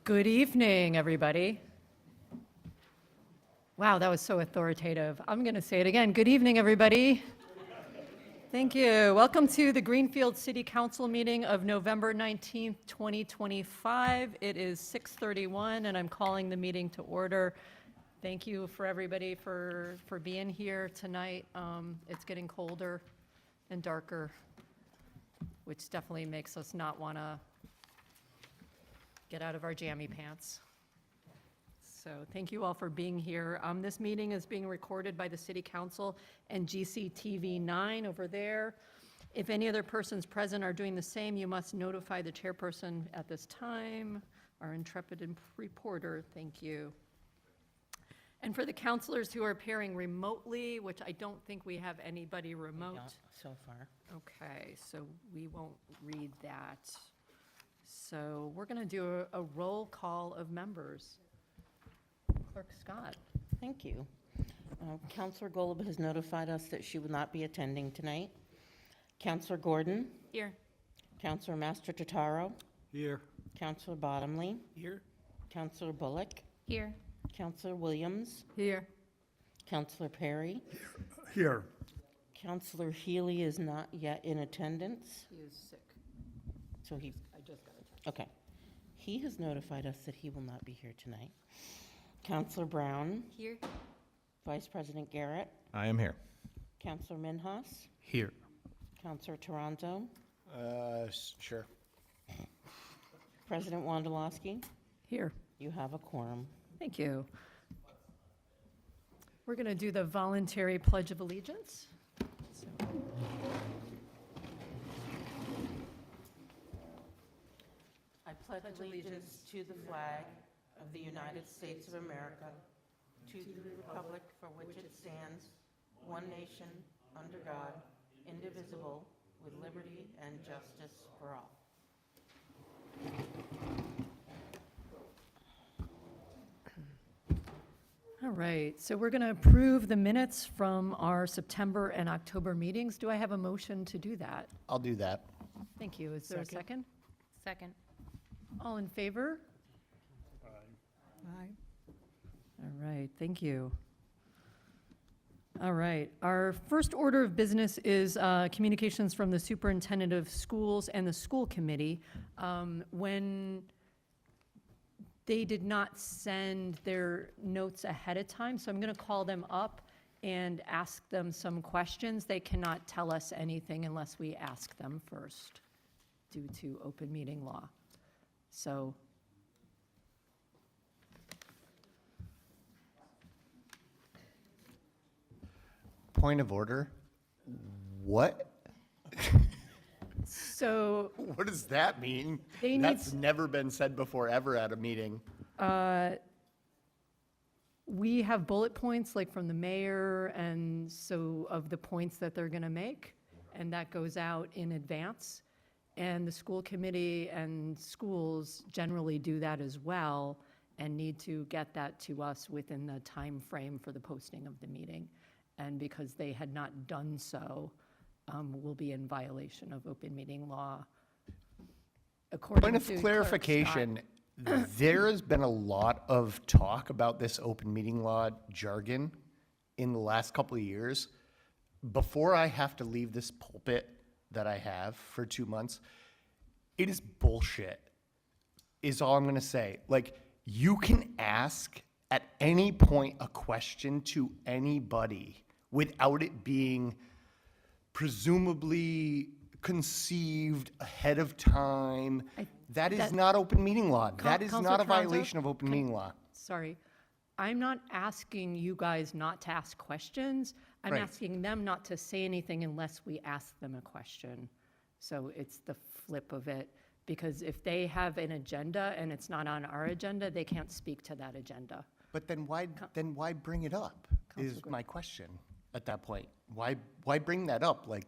Good evening, everybody. Wow, that was so authoritative. I'm going to say it again. Good evening, everybody. Thank you. Welcome to the Greenfield City Council meeting of November 19th, 2025. It is 6:31, and I'm calling the meeting to order. Thank you for everybody for being here tonight. It's getting colder and darker, which definitely makes us not want to get out of our jammy pants. So thank you all for being here. This meeting is being recorded by the City Council and GCTV 9 over there. If any other persons present are doing the same, you must notify the chairperson at this time. Our intrepid reporter, thank you. And for the counselors who are appearing remotely, which I don't think we have anybody remote. Not so far. Okay, so we won't read that. So we're going to do a roll call of members. Clerk Scott. Thank you. Councillor Golub has notified us that she will not be attending tonight. Councillor Gordon. Here. Councillor Master Totaro. Here. Councillor Bottomley. Here. Councillor Bullock. Here. Councillor Williams. Here. Councillor Perry. Here. Councillor Healy is not yet in attendance. He is sick. So he, I just got a text. okay. He has notified us that he will not be here tonight. Councillor Brown. Here. Vice President Garrett. I am here. Councillor Minhas. Here. Councillor Toronto. Sure. President Wondolowski. Here. You have a quorum. Thank you. We're going to do the voluntary Pledge of Allegiance. So, I pledge allegiance to the flag of the United States of America, to the republic for which it stands, one nation, under God, indivisible, with liberty and justice for all. all right, so we're going to approve the minutes from our September and October meetings. Do I have a motion to do that? I'll do that. Thank you. Is there a second? Second. All in favor? Aye. All right, thank you. All right, our first order of business is communications from the superintendent of schools and the school committee. When they did not send their notes ahead of time, so I'm going to call them up and ask them some questions. They cannot tell us anything unless we ask them first, due to open meeting law. So. Point of order? What? So What does that mean? They need That's s- never been said before, ever at a meeting. we have bullet points like from the mayor and so of the points that they're going to make, and that goes out in advance. And the school committee and schools generally do that as well and need to get that to us within the time frame for the posting of the meeting. And because they had not done so, we'll be in violation of open meeting law. According Point to of Clerk clarification, there has been a lot of talk about this open meeting law jargon in the last couple of years. Before I have to leave this pulpit that I have for 2 months, it is bullshit, is all I'm going to say. Like, you can ask at any point a question to anybody without it being presumably conceived ahead of time. That is that- not open meeting law. That is Counselor not a Toronto, violation of open meeting law. Sorry, I'm not asking you guys not to ask questions. I'm Right. asking them not to say anything unless we ask them a question. So it's the flip of it, because if they have an agenda and it's not on our agenda, they can't speak to that agenda. But then why bring it up, is Counselor my question at that point. Why bring that up? Like,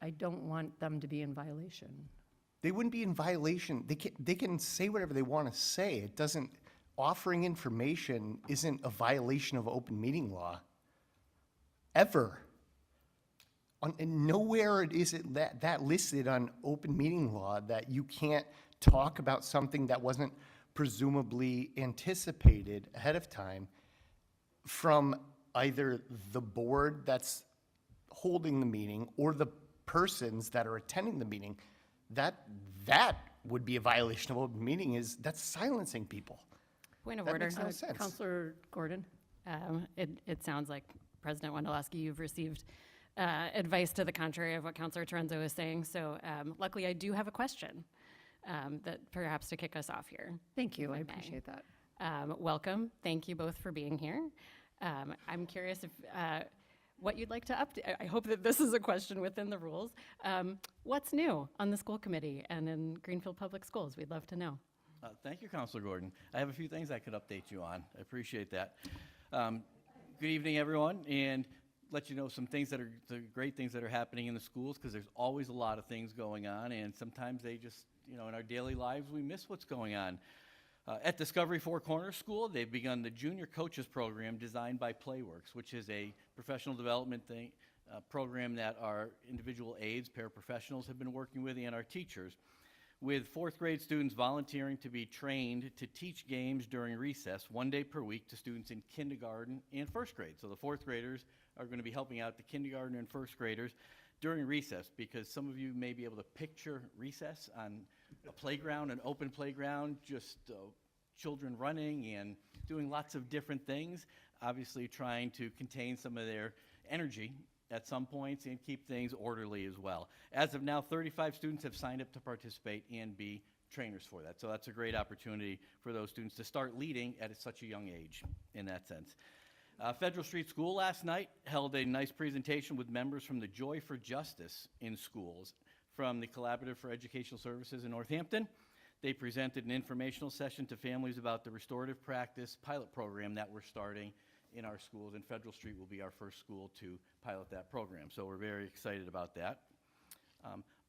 I don't want them to be in violation. they wouldn't be in violation. They can say whatever they want to say. It doesn't, offering information isn't a violation of open meeting law. Ever. And nowhere is it that listed on open meeting law that you can't talk about something that wasn't presumably anticipated ahead of time from either the board that's holding the meeting or the persons that are attending the meeting, that would be a violation of open meeting. That's silencing people. Point of That order. makes no sense. Counselor Gordon? It sounds like, President Wondolowski, you've received advice to the contrary of what Counselor Torenzo is saying. So luckily, I do have a question that perhaps to kick us off here. Thank you, I may. appreciate that. Welcome. Thank you both for being here. I'm curious if what you'd like to update. I hope that this is a question within the rules. What's new on the school committee and in Greenfield Public Schools? We'd love to know. Thank you, Counselor Gordon. I have a few things I could update you on. I appreciate that. Good evening, everyone, and let you know some things that are the great things that are happening in the schools, because there's always a lot of things going on, and sometimes they just, in our daily lives, we miss what's going on. At Discovery Four Corners School, they've begun the Junior Coaches Program designed by Playworks, which is a professional development program that our individual aides, paraprofessionals have been working with, and our teachers, with fourth grade students volunteering to be trained to teach games during recess 1 day per week to students in kindergarten and first grade. So the fourth graders are going to be helping out the kindergarten and first graders during recess, because some of you may be able to picture recess on a playground, an open playground, just children running and doing lots of different things, obviously trying to contain some of their energy at some points and keep things orderly as well. As of now, 35 students have signed up to participate and be trainers for that. So that's a great opportunity for those students to start leading at such a young age in that sense. Federal Street School last night held a nice presentation with members from the Joy for Justice in Schools from the Collaborative for Educational Services in Northampton. They presented an informational session to families about the restorative practice pilot program that we're starting in our schools, and Federal Street will be our first school to pilot that program. So we're very excited about that.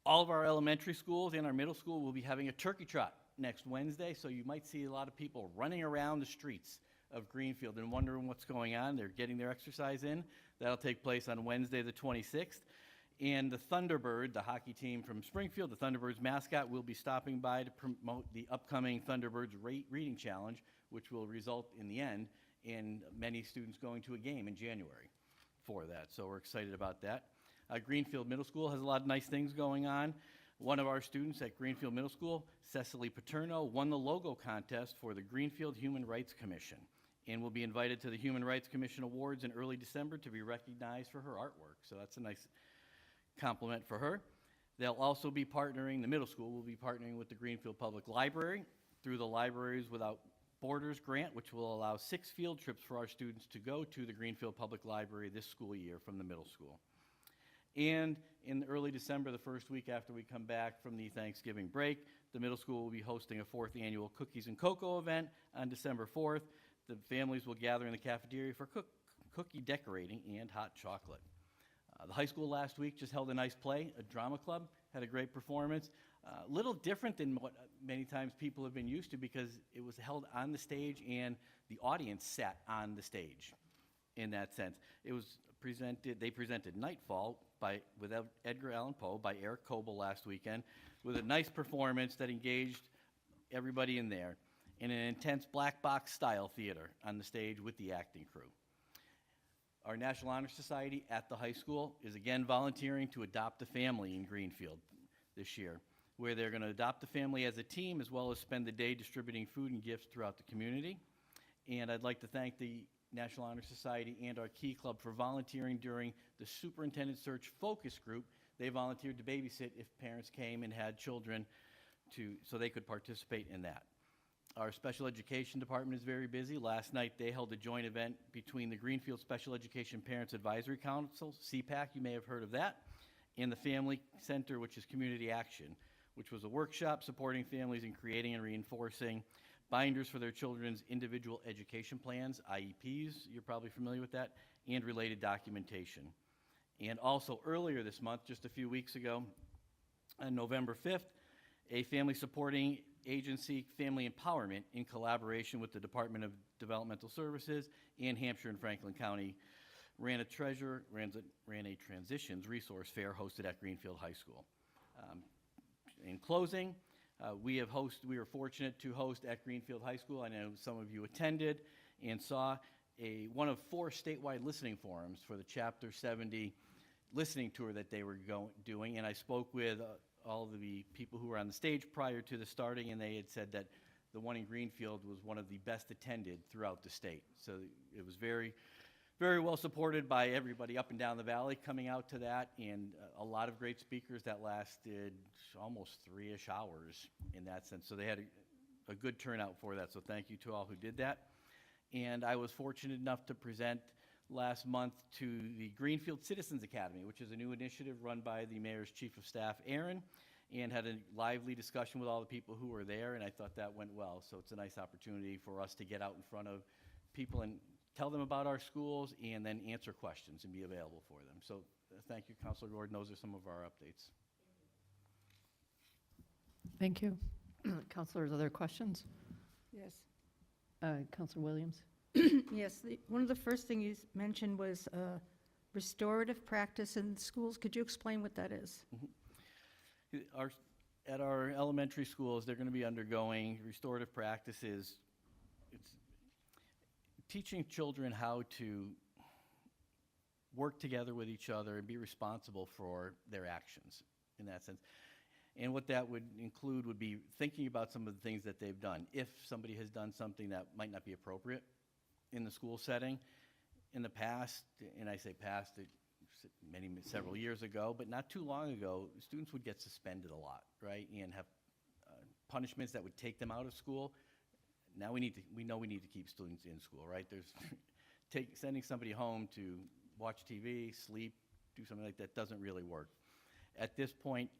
All of our elementary schools and our middle school will be having a turkey trot next Wednesday, so you might see a lot of people running around the streets of Greenfield and wondering what's going on. They're getting their exercise in. That'll take place on Wednesday the 26th. And the Thunderbird, the hockey team from Springfield, the Thunderbirds mascot, will be stopping by to promote the upcoming Thunderbirds Reading Challenge, which will result in the end in many students going to a game in January for that. So we're excited about that. Greenfield Middle School has a lot of nice things going on. One of our students at Greenfield Middle School, Cecily Paterno, won the logo contest for the Greenfield Human Rights Commission and will be invited to the Human Rights Commission Awards in early December to be recognized for her artwork. So that's a nice compliment for her. They'll also be partnering, the middle school will be partnering with the Greenfield Public Library through the Libraries Without Borders grant, which will allow 6 field trips for our students to go to the Greenfield Public Library this school year from the middle school. And in early December, the first week after we come back from the Thanksgiving break, the middle school will be hosting a 4th annual Cookies and Cocoa event on December 4th. The families will gather in the cafeteria for cookie decorating and hot chocolate. The high school last week just held a nice play, a drama club, had a great performance. A little different than what many times people have been used to, because it was held on the stage and the audience sat on the stage in that sense. It was they presented Nightfall with Edgar Allan Poe by Eric Coble last weekend, with a nice performance that engaged everybody in there in an intense black box style theater on the stage with the acting crew. Our National Honor Society at the high school is again volunteering to adopt a family in Greenfield this year, where they're going to adopt the family as a team, as well as spend the day distributing food and gifts throughout the community. And I'd like to thank the National Honor Society and our Key Club for volunteering during the Superintendent Search Focus Group. They volunteered to babysit if parents came and had children so they could participate in that. Our special education department is very busy. Last night they held a joint event between the Greenfield Special Education Parents Advisory Council, CPAC, you may have heard of that, and the Family Center, which is Community Action, which was a workshop supporting families in creating and reinforcing binders for their children's individual education plans, IEPs, you're probably familiar with that, and related documentation. And also earlier this month, just a few weeks ago, on November 5th, a family supporting agency, Family Empowerment, in collaboration with the Department of Developmental Services and Hampshire and Franklin County, ran a transitions resource fair hosted at Greenfield High School. In closing, We were fortunate to host at Greenfield High School. I know some of you attended and saw one of 4 statewide listening forums for the Chapter 70 listening tour that they were doing. And I spoke with all the people who were on the stage prior to the starting, and they had said that the one in Greenfield was one of the best attended throughout the state. So it was very, very well supported by everybody up and down the valley coming out to that, and a lot of great speakers that lasted almost 3-ish hours in that sense. So they had a good turnout for that, so thank you to all who did that. And I was fortunate enough to present last month to the Greenfield Citizens Academy, which is a new initiative run by the Mayor's Chief of Staff, Aaron, and had a lively discussion with all the people who were there, and I thought that went well. So it's a nice opportunity for us to get out in front of people and tell them about our schools and then answer questions and be available for them. So thank you, Councilor Gordon. Those are some of our updates. Thank you. Counselors, other questions? Yes. Counselor Williams? Yes, one of the first things you mentioned was restorative practice in schools. Could you explain what that is? At our elementary schools, they're going to be undergoing restorative practices. It's teaching children how to work together with each other and be responsible for their actions in that sense. And what that would include would be thinking about some of the things that they've done. If somebody has done something that might not be appropriate in the school setting in the past, and I say past, several years ago, but not too long ago, students would get suspended a lot, right? And have punishments that would take them out of school. Now we know we need to keep students in school, right? There's sending somebody home to watch TV, sleep, do something like that doesn't really work. At this point,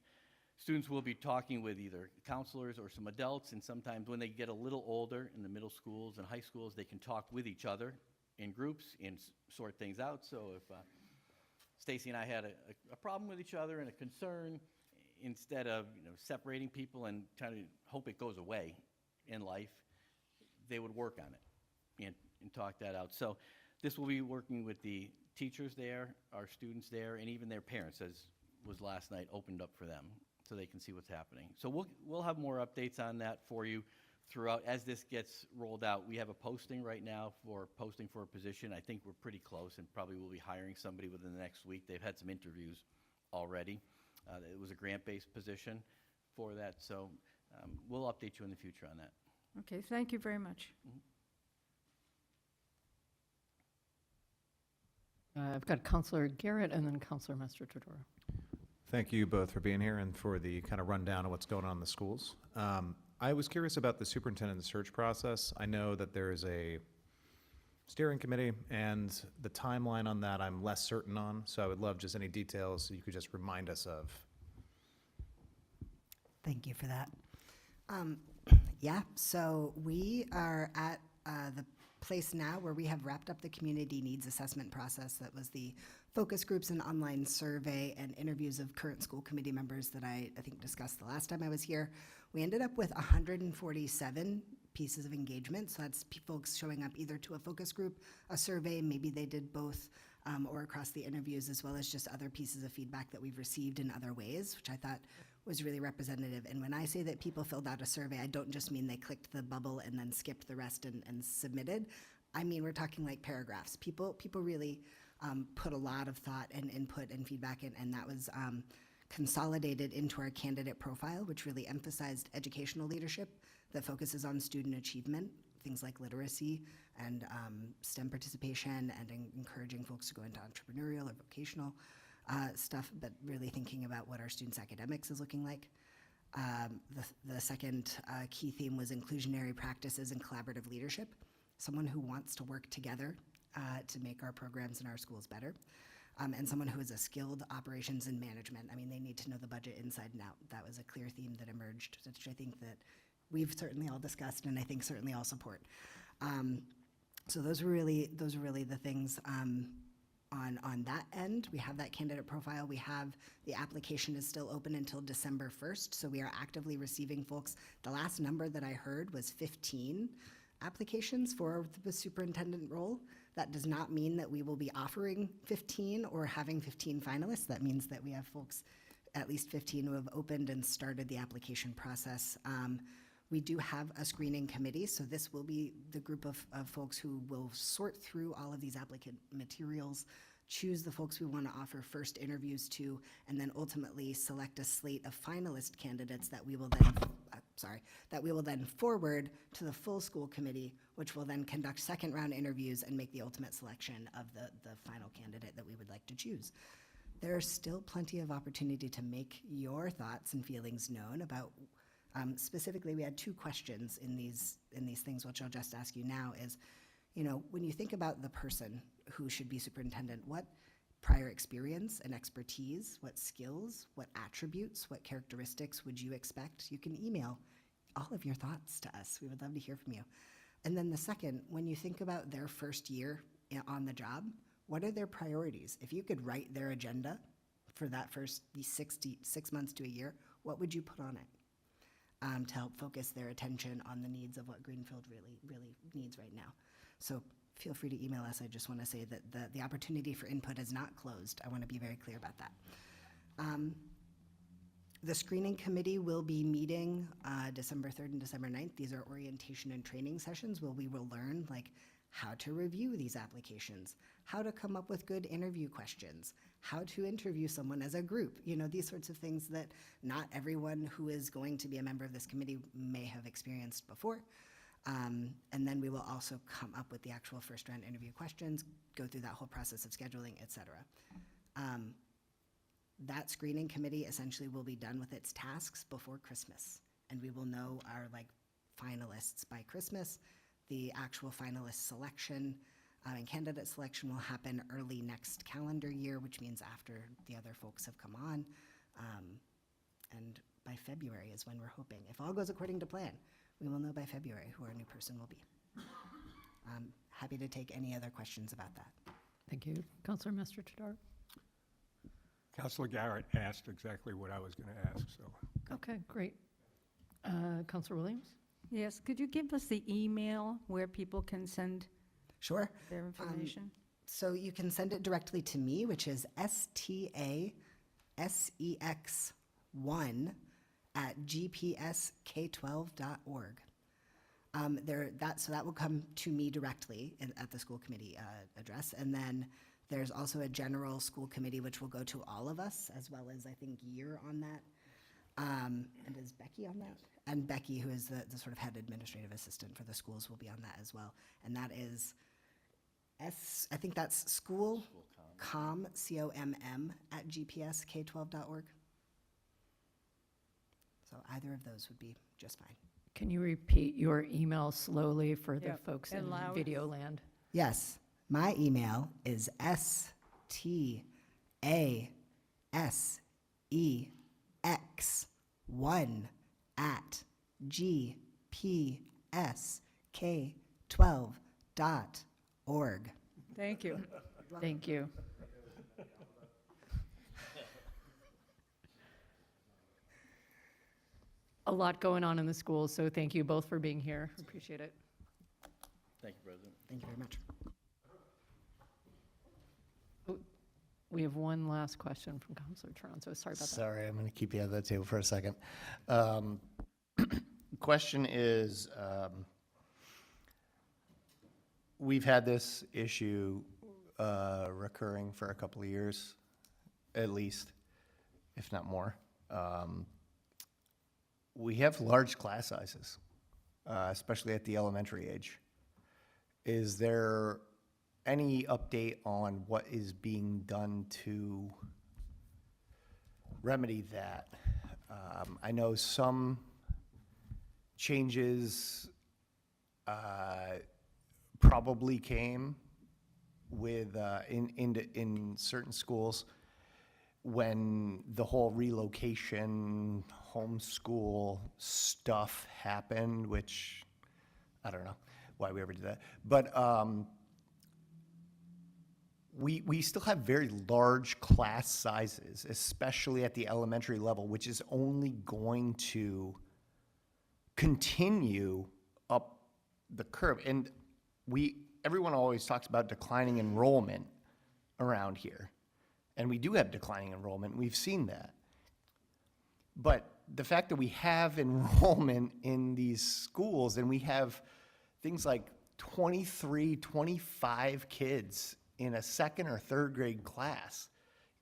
students will be talking with either counselors or some adults, and sometimes when they get a little older in the middle schools and high schools, they can talk with each other in groups and sort things out. So if Stacy and I had a problem with each other and a concern, instead of separating people and trying to hope it goes away in life, they would work on it and talk that out. So this will be working with the teachers there, our students there, and even their parents, as was last night, opened up for them so they can see what's happening. So we'll have more updates on that for you throughout as this gets rolled out. We have a posting right now for posting for a position. I think we're pretty close and probably will be hiring somebody within the next week. They've had some interviews already. It was a grant-based position for that, so we'll update you in the future on that. Okay, thank you very much. I've got Counselor Garrett and then Counselor Master-Todoro. Thank you both for being here and for the kind of rundown of what's going on in the schools. I was curious about the superintendent search process. I know that there is a steering committee, and the timeline on that I'm less certain on, so I would love just any details you could just remind us of. Thank you for that. Yeah, so we are at the place now where we have wrapped up the community needs assessment process. That was the focus groups and online survey and interviews of current school committee members that I think discussed the last time I was here. We ended up with 147 pieces of engagement. So that's folks showing up either to a focus group, a survey, maybe they did both, or across the interviews, as well as just other pieces of feedback that we've received in other ways, which I thought was really representative. And when I say that people filled out a survey, I don't just mean they clicked the bubble and then skipped the rest and submitted. I mean, we're talking like paragraphs. People really put a lot of thought and input and feedback in, and that was consolidated into our candidate profile, which really emphasized educational leadership that focuses on student achievement, things like literacy and STEM participation, and encouraging folks to go into entrepreneurial or vocational stuff, but really thinking about what our students' academics is looking like. The second key theme was inclusionary practices and collaborative leadership, someone who wants to work together to make our programs in our schools better, and someone who is a skilled operations and management. I mean, they need to know the budget inside and out. That was a clear theme that emerged, which I think that we've certainly all discussed and I think certainly all support. So those were really the things on that end. We have that candidate profile. We have the application is still open until December 1st, so we are actively receiving folks. The last number that I heard was 15 applications for the superintendent role. That does not mean that we will be offering 15 or having 15 finalists. That means that we have folks at least 15 who have opened and started the application process. We do have a screening committee, so this will be the group of folks who will sort through all of these applicant materials, choose the folks we want to offer first interviews to, and then ultimately select a slate of finalist candidates that we will then forward to the full school committee, which will then conduct second round interviews and make the ultimate selection of the final candidate that we would like to choose. There's still plenty of opportunity to make your thoughts and feelings known about, specifically, we had 2 questions in these things, which I'll just ask you now is, when you think about the person who should be superintendent, what prior experience and expertise, what skills, what attributes, what characteristics would you expect? You can email all of your thoughts to us. We would love to hear from you. And then the second, when you think about their first year on the job, what are their priorities? If you could write their agenda for that first 6 months to a year, what would you put on it to help focus their attention on the needs of what Greenfield really needs right now? So feel free to email us. I just want to say that the opportunity for input is not closed. I want to be very clear about that. The screening committee will be meeting December 3rd and December 9th. These are orientation and training sessions where we will learn how to review these applications, how to come up with good interview questions, how to interview someone as a group, these sorts of things that not everyone who is going to be a member of this committee may have experienced before. And then we will also come up with the actual first round interview questions, go through that whole process of scheduling, et cetera. That screening committee essentially will be done with its tasks before Christmas, and we will know our finalists by Christmas. The actual finalist selection and candidate selection will happen early next calendar year, which means after the other folks have come on. And by February is when we're hoping, if all goes according to plan, we will know by February who our new person will be. I'm happy to take any other questions about that. Thank you. Counselor Master-Tadar? Councilor Garrett asked exactly what I was going to ask, so. Okay, great. Counselor Williams? Yes, could you give us the email where people can send Sure. their information? So you can send it directly to me, which is stasex1@gpsk12.org. So that will come to me directly at the school committee address. And then there's also a general school committee, which will go to all of us, as well as, I think, you're on that. And is Becky on that? And Becky, who is the sort of head administrative assistant for the schools, will be on that as well. And that is I think that's schoolcomm, COMM, @gpsk12.org. So either of those would be just fine. Can you repeat your email slowly for the Yep, folks and in loud. video land? Yes, my email is stasex1@gpsk12.org. Thank you. Thank you. A lot going on in the schools, so thank you both for being here. Appreciate it. Thank you, President. Thank you very much. We have one last question from Counselor Toronto. Sorry about that. Sorry, I'm going to keep you at the table for a second. Question is, we've had this issue recurring for a couple of years, at least, if not more. We have large class sizes, especially at the elementary age. Is there any update on what is being done to remedy that? I know some changes probably came with in certain schools when the whole relocation homeschool stuff happened, which I don't know why we ever did that, but we still have very large class sizes, especially at the elementary level, which is only going to continue up the curve. And everyone always talks about declining enrollment around here. And we do have declining enrollment. We've seen that. But the fact that we have enrollment in these schools and we have things like 23, 25 kids in a second or third grade class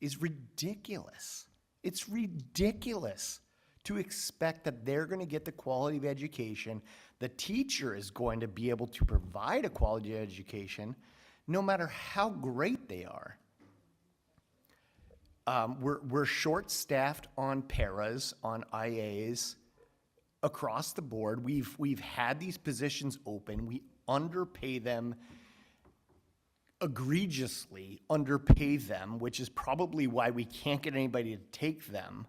is ridiculous. It's ridiculous to expect that they're going to get the quality of education. The teacher is going to be able to provide a quality education no matter how great they are. We're short-staffed on paras, on IAs, across the board. We've had these positions open. We underpay them, egregiously underpay them, which is probably why we can't get anybody to take them,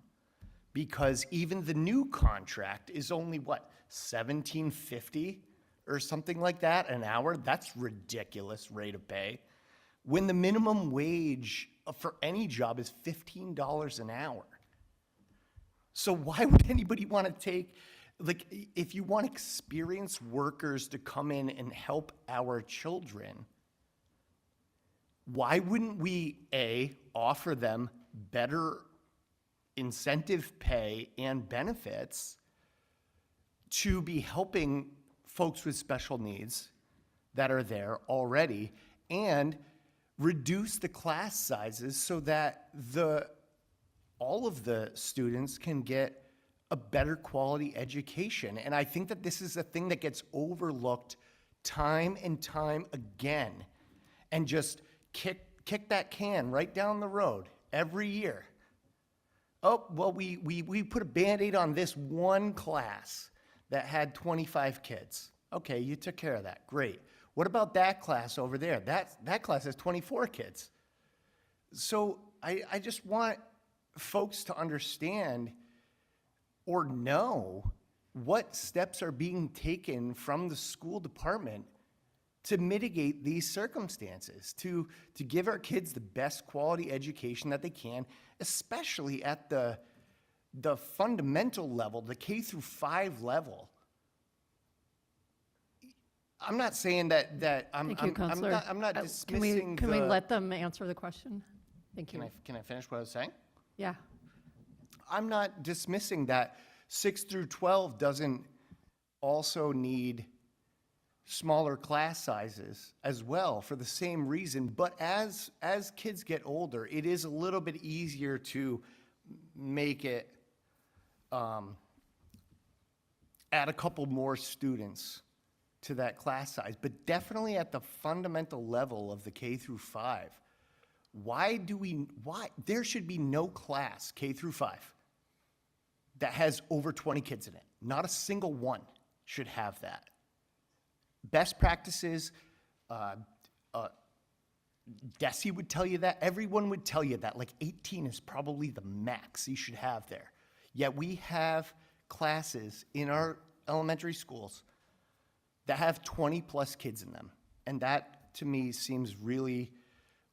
because even the new contract is only, what, $17.50 or something like that an hour? That's ridiculous rate of pay. When the minimum wage for any job is $15 an hour. So why would anybody want to take, like, if you want experienced workers to come in and help our children, why wouldn't we, A, offer them better incentive pay and benefits to be helping folks with special needs that are there already, and reduce the class sizes so that all of the students can get a better quality education? And I think that this is a thing that gets overlooked time and time again, and just kick that can right down the road every year. Oh, well, we put a Band-Aid on this one class that had 25 kids. Okay, you took care of that, great. What about that class over there? That class has 24 kids. So I just want folks to understand or know what steps are being taken from the school department to mitigate these circumstances, to give our kids the best quality education that they can, especially at the fundamental level, the K through 5 level. I'm not saying that I'm Thank you, Counselor. I'm not Can dismissing we let them answer the question? Thank you. Can I finish what I was saying? Yeah. I'm not dismissing that 6 through 12 doesn't also need smaller class sizes as well for the same reason. But as kids get older, it is a little bit easier to make it add a couple more students to that class size. But definitely at the fundamental level of the K through 5, why there should be no class K through 5 that has over 20 kids in it. Not a single one should have that. Best practices, Desi would tell you that. Everyone would tell you that. Like 18 is probably the max you should have there. Yet we have classes in our elementary schools that have 20 plus kids in them. And that, to me, seems really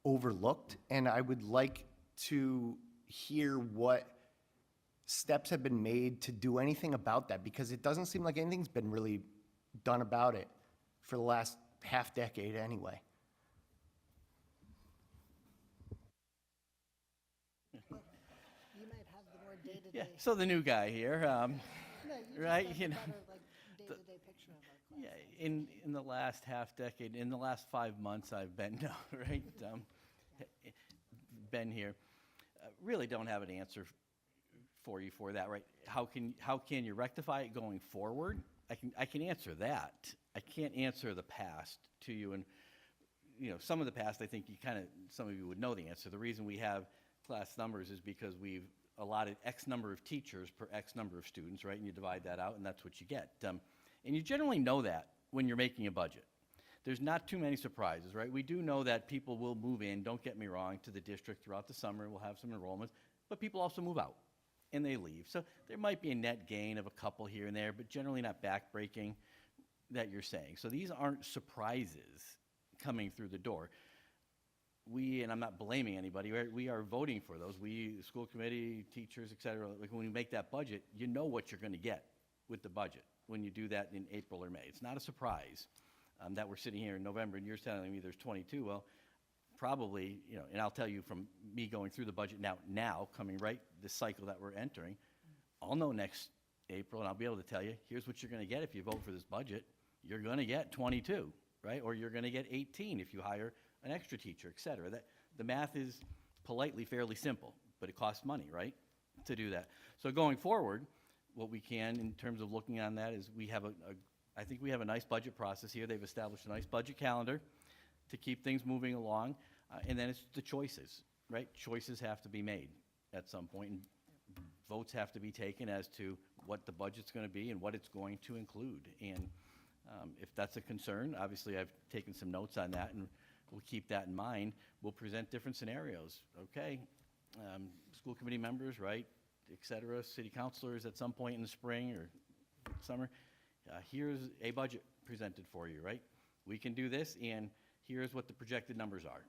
overlooked. And I would like to hear what steps have been made to do anything about that, because it doesn't seem like anything's been really done about it for the last half decade anyway. You might have the more day-to-day. Yeah, so the new guy here, right, you know. Day-to-day picture of our class. Yeah, in the last half decade, in the last 5 months I've been, right, been here, really don't have an answer for you for that, right? How can you rectify it going forward? I can answer that. I can't answer the past to you, and you know, some of the past I think some of you would know the answer. The reason we have class numbers is because we've allotted X number of teachers per X number of students, right? And you divide that out, and that's what you get. And you generally know that when you're making a budget. There's not too many surprises, right? We do know that people will move in, don't get me wrong, to the district throughout the summer. We'll have some enrollments, but people also move out, and they leave. So there might be a net gain of a couple here and there, but generally not backbreaking that you're saying. So these aren't surprises coming through the door. And I'm not blaming anybody, right? We are voting for those. We, school committee, teachers, et cetera, like when we make that budget, you know what you're going to get with the budget when you do that in April or May. It's not a surprise that we're sitting here in November and you're telling me there's 22. Well, probably, you know, and I'll tell you from me going through the budget now coming right this cycle that we're entering, I'll know next April, and I'll be able to tell you, here's what you're going to get if you vote for this budget. You're going to get 22, right? Or you're going to get 18 if you hire an extra teacher, et cetera. The math is politely fairly simple, but it costs money, right, to do that. So going forward, what we can, in terms of looking on that, is we have I think we have a nice budget process here. They've established a nice budget calendar to keep things moving along, and then it's the choices, right? Choices have to be made at some point, and votes have to be taken as to what the budget's going to be and what it's going to include. And if that's a concern, obviously I've taken some notes on that, and we'll keep that in mind. We'll present different scenarios. Okay, school committee members, right, et cetera, city councilors at some point in the spring or summer, here's a budget presented for you, right? We can do this, and here's what the projected numbers are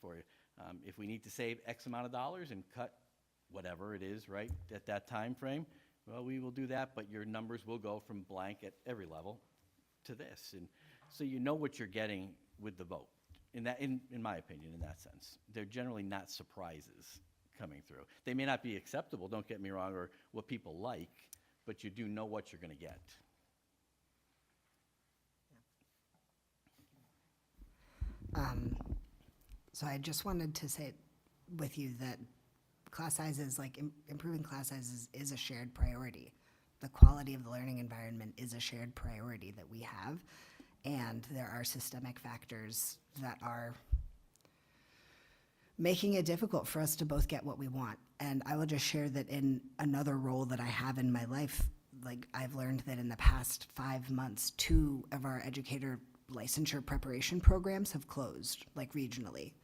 for you. If we need to save X amount of dollars and cut whatever it is, right, at that time frame, well, we will do that, but your numbers will go from blank at every level to this. And so you know what you're getting with the vote, in my opinion, in that sense. They're generally not surprises coming through. They may not be acceptable, don't get me wrong, or what people like, but you do know what you're going to get. So I just wanted to say with you that class sizes, like improving class sizes, is a shared priority. The quality of the learning environment is a shared priority that we have, and there are systemic factors that are making it difficult for us to both get what we want. And I will just share that in another role that I have in my life, like I've learned that in the past 5 months, 2 of our educator licensure preparation programs have closed, like regionally.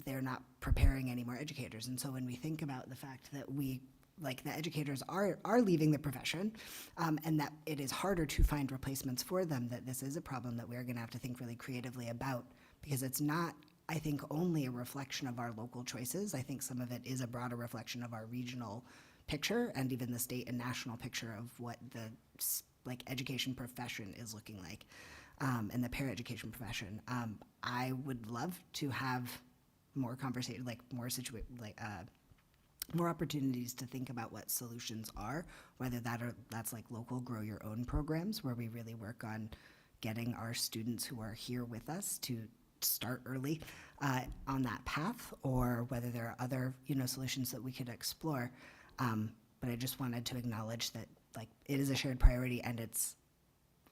They're not preparing any more educators. And so when we think about the fact that the educators are leaving the profession, and that it is harder to find replacements for them, that this is a problem that we're gonna have to think really creatively about, because it's not, I think, only a reflection of our local choices. I think some of it is a broader reflection of our regional picture and even the state and national picture of what the education profession is looking like, and the paraeducation profession. I would love to have more conversation, more opportunities to think about what solutions are, whether that's like local grow your own programs where we really work on getting our students who are here with us to start early on that path, or whether there are other solutions that we could explore. But I just wanted to acknowledge that it is a shared priority, and it's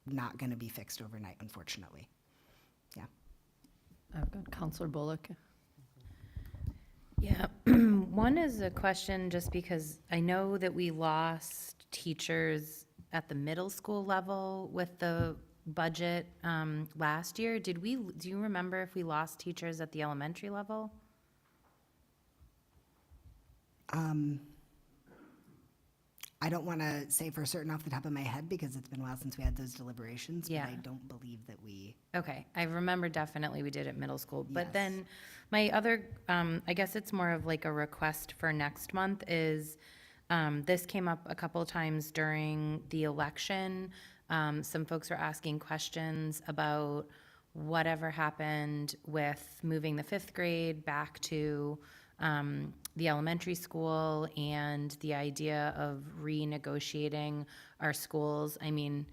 not going to be fixed overnight, unfortunately. Yeah. I've got Counselor Bullock. Yeah, one is a question just because I know that we lost teachers at the middle school level with the budget last year. Do you remember if we lost teachers at the elementary level? I don't want to say for certain off the top of my head because it's been a while since we had those deliberations, Yeah. but I don't believe that we. Okay, I remember definitely we did at middle school, but Yes. then my other, I guess it's more of like a request for next month is, this came up a couple times during the election. Some folks were asking questions about whatever happened with moving the 5th grade back to the elementary school and the idea of renegotiating our schools. I mean,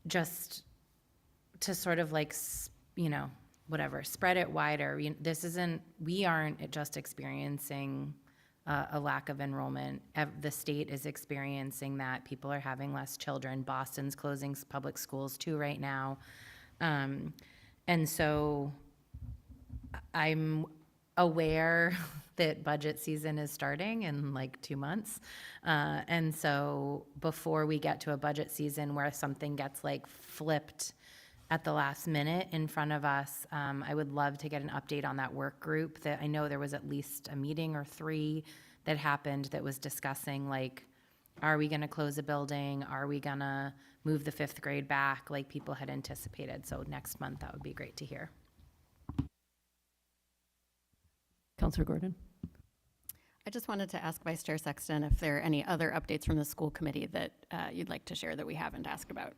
just to sort of whatever, spread it wider. We aren't just experiencing a lack of enrollment. The state is experiencing that. People are having less children. Boston's closing public schools too right now. And so I'm aware that budget season is starting in 2 months. And so before we get to a budget season where something gets flipped at the last minute in front of us, I would love to get an update on that work group. That I know there was at least a meeting or 3 that happened that was discussing are we gonna close a building? Are we gonna move the 5th grade back like people had anticipated? So next month, that would be great to hear. Counselor Gordon. I just wanted to ask Vice Chair Sexton if there are any other updates from the school committee that you'd like to share that we haven't asked about.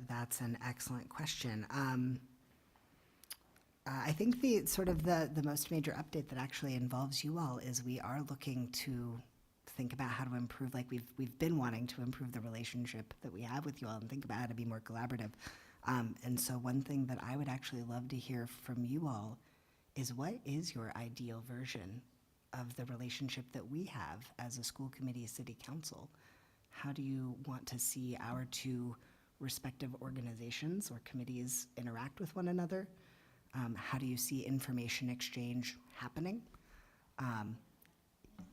That's an excellent question. I think the sort of the most major update that actually involves you all is we are looking to think about how to improve, like we've been wanting to improve the relationship that we have with you all and think about how to be more collaborative. And so one thing that I would actually love to hear from you all is, what is your ideal version of the relationship that we have as a school committee, city council? How do you want to see our two respective organizations or committees interact with one another? How do you see information exchange happening?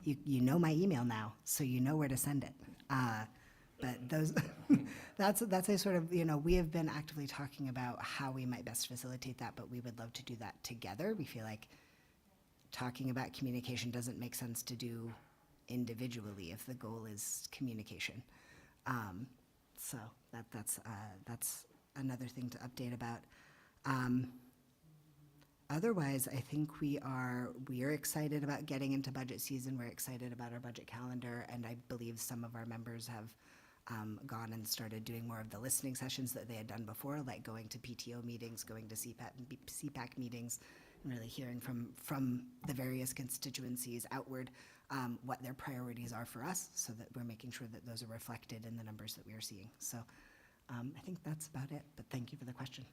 You know my email now, so you know where to send it. But those, that's a sort of, we have been actively talking about how we might best facilitate that, but we would love to do that together. We feel like talking about communication doesn't make sense to do individually if the goal is communication. So that's another thing to update about. Otherwise, I think we are excited about getting into budget season. We're excited about our budget calendar, and I believe some of our members have gone and started doing more of the listening sessions that they had done before, like going to PTO meetings, going to CPAC meetings, and really hearing from the various constituencies outward what their priorities are for us, so that we're making sure that those are reflected in the numbers that we are seeing. So I think that's about it, but thank you for the question.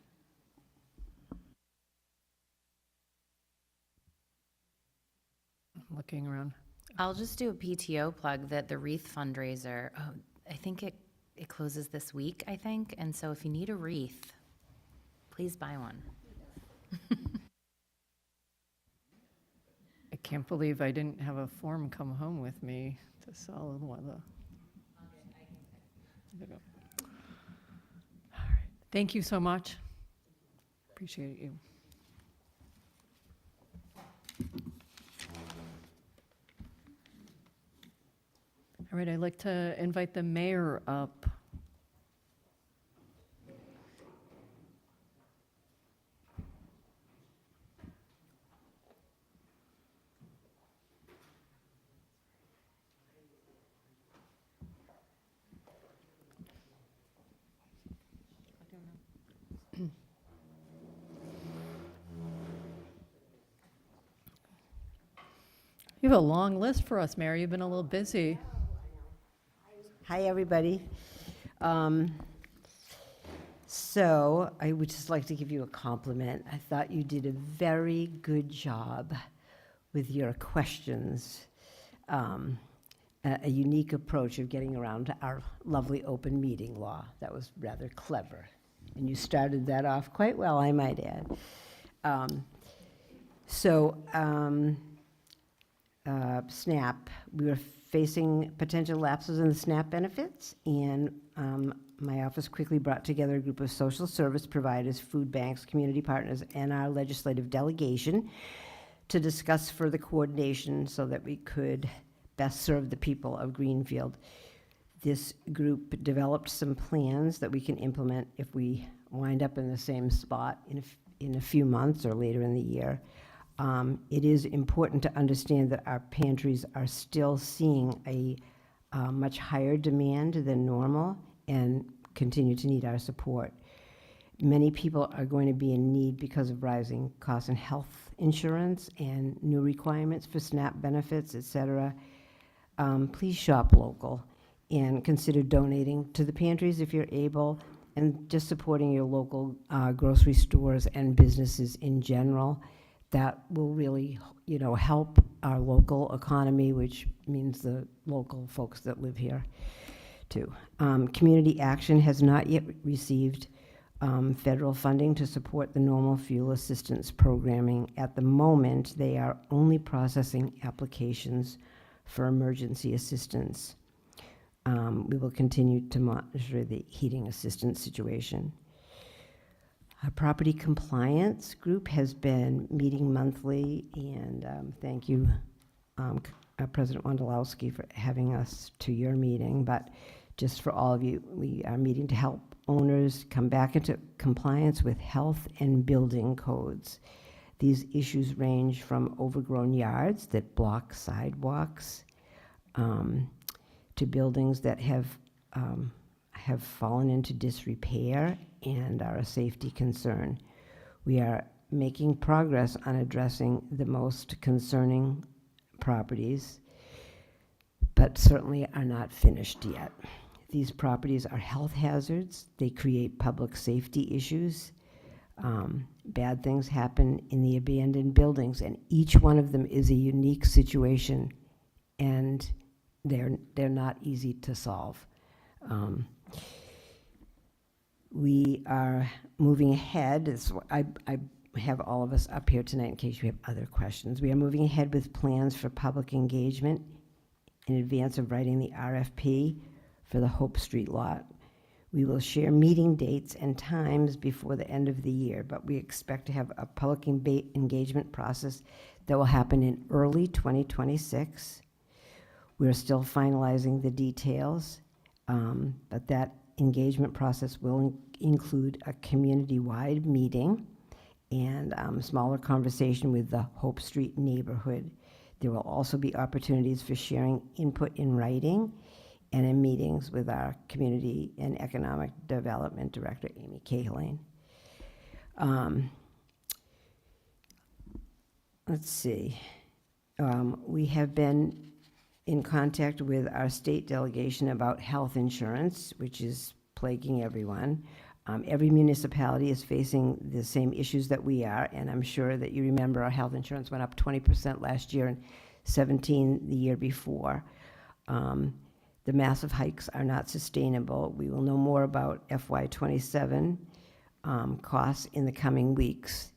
Looking around. I'll just do a PTO plug that the wreath fundraiser, I think it closes this week, I think. And so if you need a wreath, please buy one. I can't believe I didn't have a form come home with me to solid weather. There we go. All right. Thank you so much. Appreciate you. All right, I'd like to invite the mayor up. You have a long list for us, Mayor. You've been a little busy. Hi, everybody. So I would just like to give you a compliment. I thought you did a very good job with your questions, a unique approach of getting around to our lovely open meeting law. That was rather clever. And you started that off quite well, I might add. SNAP, we were facing potential lapses in the SNAP benefits, and my office quickly brought together a group of social service providers, food banks, community partners, and our legislative delegation to discuss further coordination so that we could best serve the people of Greenfield. This group developed some plans that we can implement if we wind up in the same spot in a few months or later in the year. It is important to understand that our pantries are still seeing a much higher demand than normal and continue to need our support. Many people are going to be in need because of rising costs in health insurance and new requirements for SNAP benefits, et cetera. Please shop local and consider donating to the pantries if you're able, and just supporting your local grocery stores and businesses in general. That will really, help our local economy, which means the local folks that live here, too. Community Action has not yet received federal funding to support the normal fuel assistance programming. At the moment, they are only processing applications for emergency assistance. We will continue to monitor the heating assistance situation. Our property compliance group has been meeting monthly, and thank you, President Wondolowski, for having us to your meeting. But just for all of you, we are meeting to help owners come back into compliance with health and building codes. These issues range from overgrown yards that block sidewalks to buildings that have fallen into disrepair and are a safety concern. We are making progress on addressing the most concerning properties, but certainly are not finished yet. These properties are health hazards. They create public safety issues. Bad things happen in the abandoned buildings, and each one of them is a unique situation, and they're not easy to solve. We are moving ahead. I have all of us up here tonight in case you have other questions. We are moving ahead with plans for public engagement in advance of writing the RFP for the Hope Street lot. We will share meeting dates and times before the end of the year, but we expect to have a public engagement process that will happen in early 2026. We're still finalizing the details, but that engagement process will include a community-wide meeting and smaller conversation with the Hope Street neighborhood. There will also be opportunities for sharing input in writing and in meetings with our Community and Economic Development Director, Amy Cahalan. Let's see. We have been in contact with our state delegation about health insurance, which is plaguing everyone. Every municipality is facing the same issues that we are, and I'm sure that you remember our health insurance went up 20% last year and 17% the year before. The massive hikes are not sustainable. We will know more about FY27 costs in the coming weeks,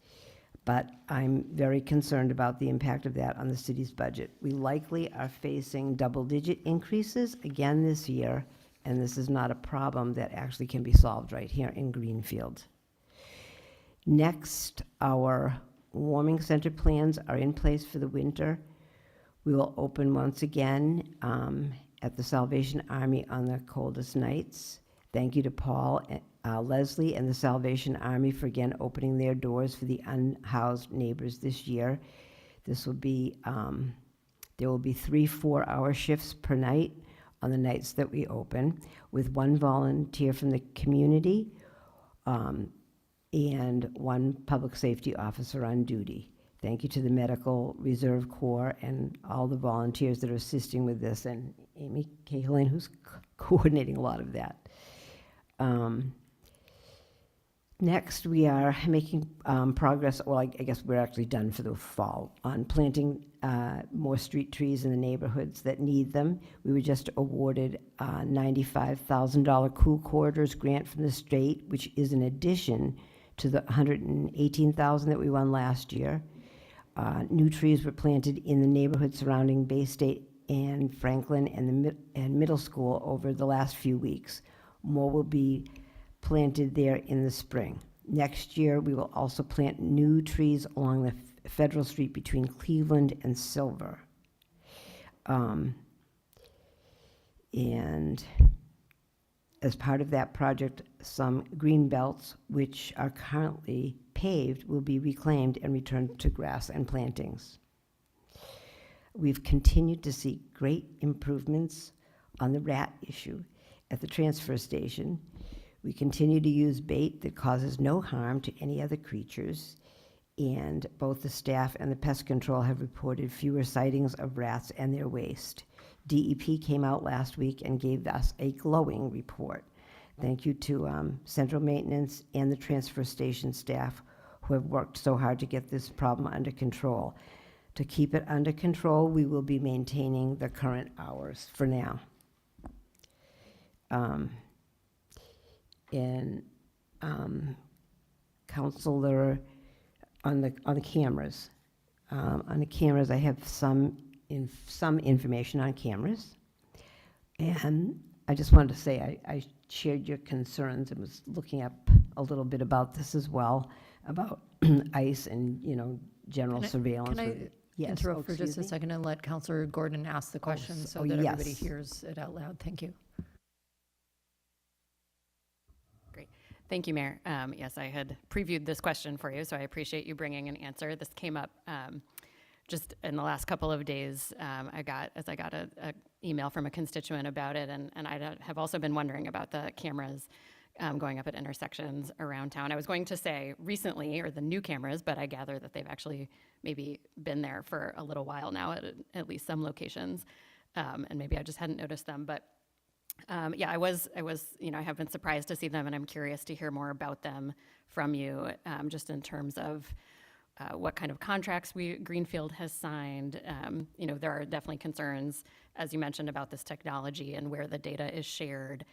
but I'm very concerned about the impact of that on the city's budget. We likely are facing double-digit increases again this year, and this is not a problem that actually can be solved right here in Greenfield. Next, our warming center plans are in place for the winter. We will open once again at the Salvation Army on the coldest nights. Thank you to Paul, Leslie, and the Salvation Army for again opening their doors for the unhoused neighbors this year. This will be, there will be 3 4-hour shifts per night on the nights that we open, with 1 volunteer from the community and 1 public safety officer on duty. Thank you to the Medical Reserve Corps and all the volunteers that are assisting with this, and Amy Cahalan, who's coordinating a lot of that. Next, we are making progress, well, I guess we're actually done for the fall, on planting more street trees in the neighborhoods that need them. We were just awarded a $95,000 Cool Corridors grant from the state, which is in addition to the $118,000 that we won last year. New trees were planted in the neighborhood surrounding Bay State and Franklin and middle school over the last few weeks. More will be planted there in the spring. Next year, we will also plant new trees along the Federal Street between Cleveland and Silver. And as part of that project, some green belts, which are currently paved, will be reclaimed and returned to grass and plantings. We've continued to see great improvements on the rat issue at the transfer station. We continue to use bait that causes no harm to any other creatures, and both the staff and the pest control have reported fewer sightings of rats and their waste. DEP came out last week and gave us a glowing report. Thank you to Central Maintenance and the transfer station staff who have worked so hard to get this problem under control. To keep it under control, we will be maintaining the current hours for now. Counselor, on the cameras. On the cameras, I have some information on cameras. And I just wanted to say I shared your concerns and was looking up a little bit about this as well, about ICE and, general surveillance. Can I Yes. interrupt for just excuse a me? second and let Counselor Gordon ask the question so that everybody hears it out loud? Thank you. Great. Thank you, Mayor. Yes, I had previewed this question for you, so I appreciate you bringing an answer. This came up just in the last couple of days. I got an email from a constituent about it, and I have also been wondering about the cameras going up at intersections around town. I was going to say recently, or the new cameras, but I gather that they've actually maybe been there for a little while now at least some locations. And maybe I just hadn't noticed them, but yeah, I was, I have been surprised to see them, and I'm curious to hear more about them from you, just in terms of what kind of contracts Greenfield has signed. There are definitely concerns, as you mentioned, about this technology and where the data is shared.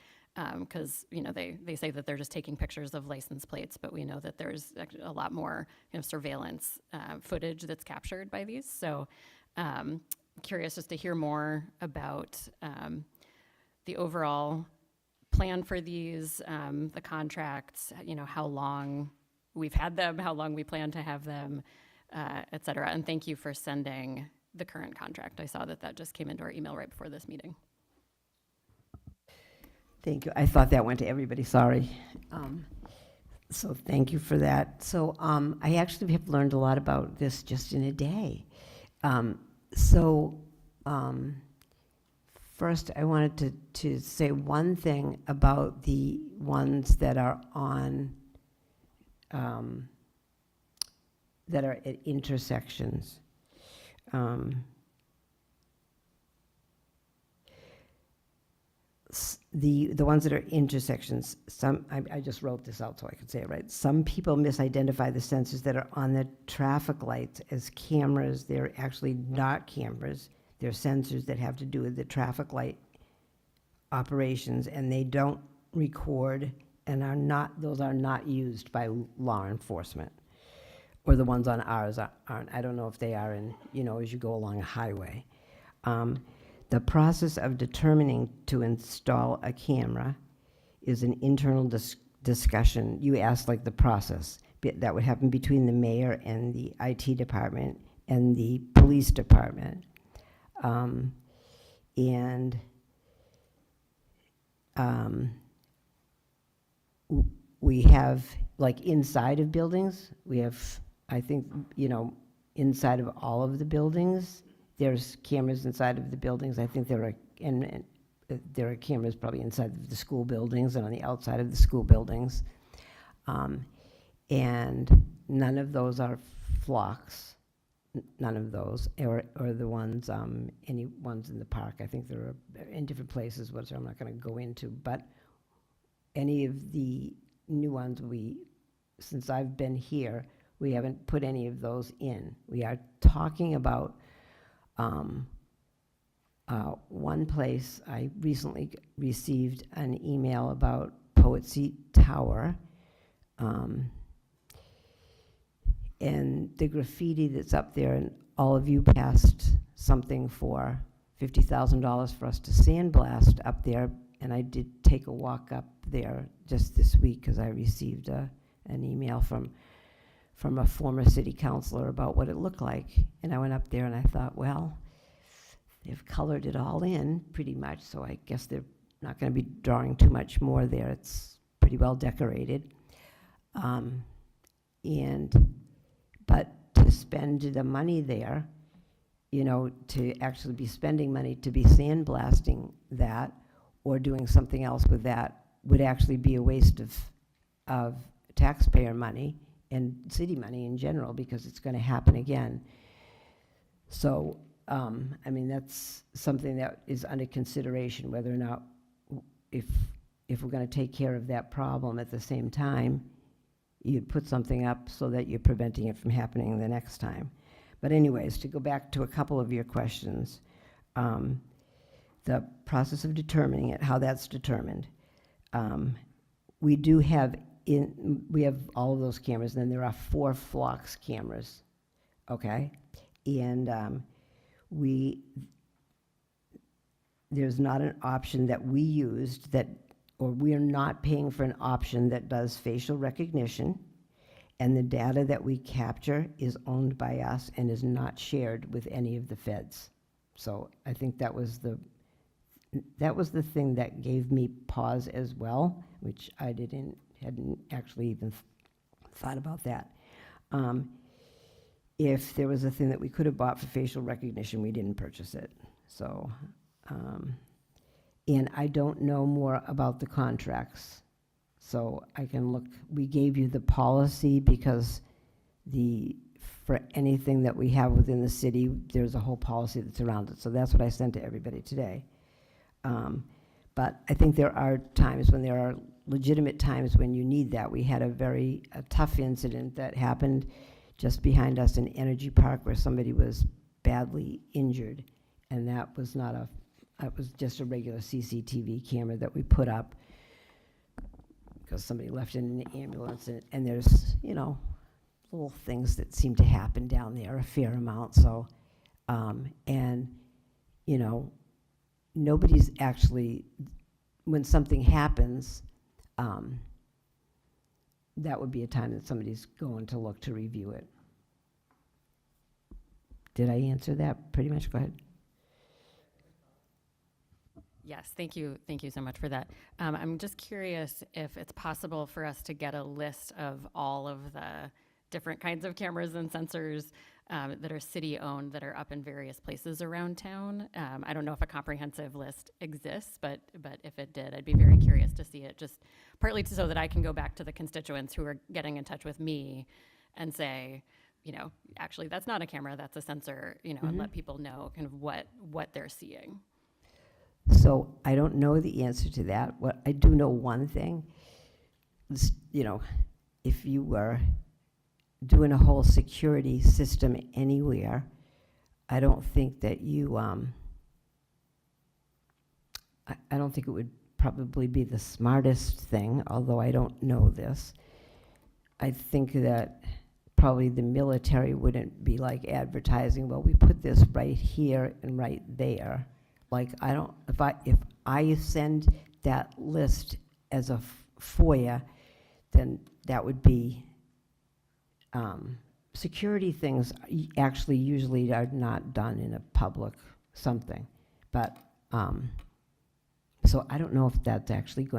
Because they say that they're just taking pictures of license plates, but we know that there's a lot more surveillance footage that's captured by these. So curious just to hear more about the overall plan for these, the contracts, how long we've had them, how long we plan to have them, et cetera. And thank you for sending the current contract. I saw that just came into our email right before this meeting. Thank you. I thought that went to everybody, sorry. So thank you for that. So I actually have learned a lot about this just in a day. First, I wanted to say one thing about the ones that are on, that are at intersections. The ones that are intersections, I just wrote this out so I could say it right. Some people misidentify the sensors that are on the traffic lights as cameras. They're actually not cameras. They're sensors that have to do with the traffic light operations, and they don't record and those are not used by law enforcement. Or the ones on ours aren't. I don't know if they are as you go along a highway. The process of determining to install a camera is an internal discussion. You asked like the process. That would happen between the mayor and the IT department and the police department. We have, like inside of buildings, we have, I think, inside of all of the buildings, there's cameras inside of the buildings. I think there are cameras probably inside of the school buildings and on the outside of the school buildings. And none of those are flocks. None of those, or the ones, any ones in the park. I think there are in different places, which I'm not going to go into. But any of the new ones, since I've been here, we haven't put any of those in. We are talking about one place. I recently received an email about Poet Seat Tower, and the graffiti that's up there, and all of you passed something for $50,000 for us to sandblast up there, and I did take a walk up there just this week because I received an email from a former city councilor about what it looked like. And I went up there and I thought, well, they've colored it all in pretty much, so I guess they're not going to be drawing too much more there. It's pretty well decorated. But to spend the money there, to actually be spending money to be sandblasting that or doing something else with that would actually be a waste of taxpayer money and city money in general, because it's going to happen again. So, that's something that is under consideration, whether or not, if we're going to take care of that problem at the same time, you'd put something up so that you're preventing it from happening the next time. But anyways, to go back to a couple of your questions, the process of determining it, how that's determined. We have all of those cameras, and then there are 4 flocks cameras, okay? And there's not an option that we used or we're not paying for an option that does facial recognition, and the data that we capture is owned by us and is not shared with any of the feds. So I think that was the thing that gave me pause as well, which I hadn't actually even thought about that. If there was a thing that we could have bought for facial recognition, we didn't purchase it. So, and I don't know more about the contracts So I can look, we gave you the policy because for anything that we have within the city, there's a whole policy that's around it. So that's what I sent to everybody today. But I think there are times when there are legitimate times when you need that. We had a tough incident that happened just behind us in Energy Park where somebody was badly injured. And that was that was just a regular CCTV camera that we put up because somebody left it in an ambulance. And there's, little things that seem to happen down there a fair amount. So, nobody's actually, when something happens, that would be a time that somebody's going to look to review it. Did I answer that pretty much? Go ahead. Yes, thank you. Thank you so much for that. I'm just curious if it's possible for us to get a list of all of the different kinds of cameras and sensors that are city-owned that are up in various places around town. I don't know if a comprehensive list exists, but if it did, I'd be very curious to see it, just partly so that I can go back to the constituents who are getting in touch with me and say, actually, that's not a camera, that's a sensor, and let people know kind of what they're seeing. So I don't know the answer to that. What I do know one thing, if you were doing a whole security system anywhere, I don't think that you, I don't think it would probably be the smartest thing, although I don't know this. I think that probably the military wouldn't be like advertising, well, we put this right here and right there. Like, if I send that list as a FOIA, then that would be, security things actually usually are not done in a public something. But, so I don't know if that's actually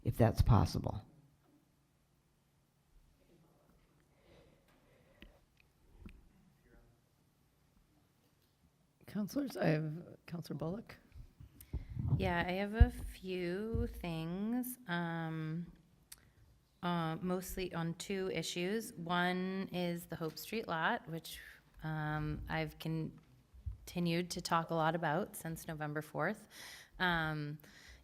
if that's possible. Councilors, I have Councilor Bullock. Yeah, I have a few things, mostly on two issues. One is the Hope Street lot, which I've continued to talk a lot about since November 4th.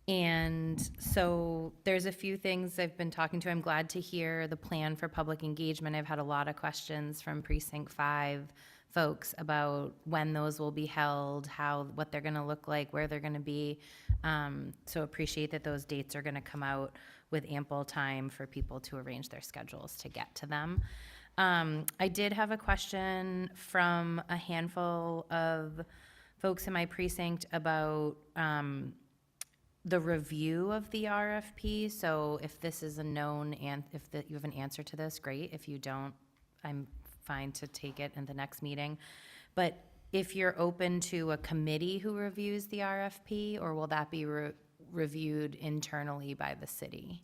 And so there's a few things I've been talking to. I'm glad to hear the plan for public engagement. I've had a lot of questions from Precinct 5 folks about when those will be held, what they're going to look like, where they're going to be. So appreciate that those dates are going to come out with ample time for people to arrange their schedules to get to them. I did have a question from a handful of folks in my precinct about the review of the RFP. So if this is a known, and if you have an answer to this, great. If you don't, I'm fine to take it in the next meeting. But if you're open to a committee who reviews the RFP, or will that be reviewed internally by the city?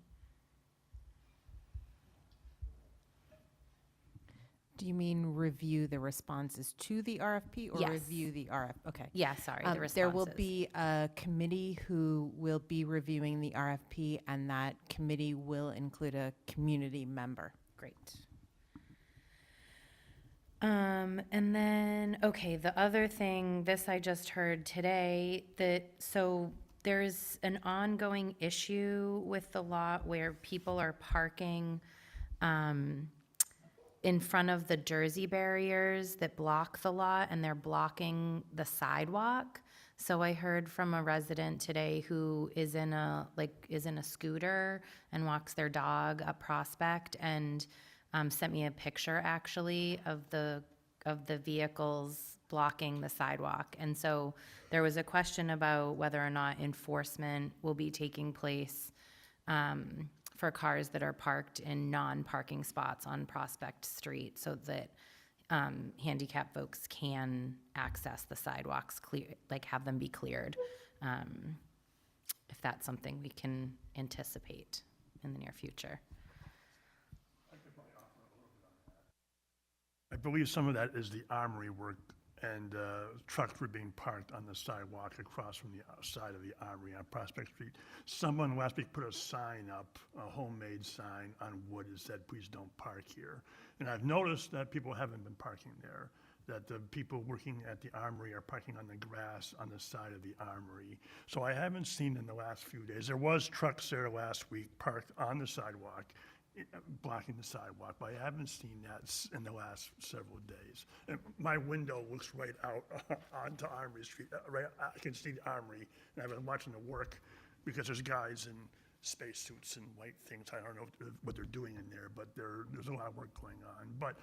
Do you mean review the responses to the RFP or Yes. review the RFP? Okay. Yeah, sorry, the responses. There will be a committee who will be reviewing the RFP, and that committee will include a community member. Great. And then, okay, the other thing, this I just heard today, so there's an ongoing issue with the lot where people are parking in front of the Jersey barriers that block the lot, and they're blocking the sidewalk. So I heard from a resident today who is in a scooter and walks their dog up Prospect, and sent me a picture actually of the vehicles blocking the sidewalk. And so there was a question about whether or not enforcement will be taking place for cars that are parked in non-parking spots on Prospect Street, so that handicapped folks can access the sidewalks, have them be cleared, if that's something we can anticipate in the near future. I believe some of that is the armory work and trucks were being parked on the sidewalk across from the side of the Armory on Prospect Street. Someone last week put a sign up, a homemade sign on wood that said, "Please don't park here." And I've noticed that people haven't been parking there, that the people working at the Armory are parking on the grass on the side of the Armory. So I haven't seen in the last few days. There was trucks there last week parked on the sidewalk, blocking the sidewalk, but I haven't seen that in the last several days. And my window looks right out onto Armory Street. Right, I can see the Armory, and I've been watching the work because there's guys in spacesuits and white things. I don't know what they're doing in there, but there's a lot of work going on. But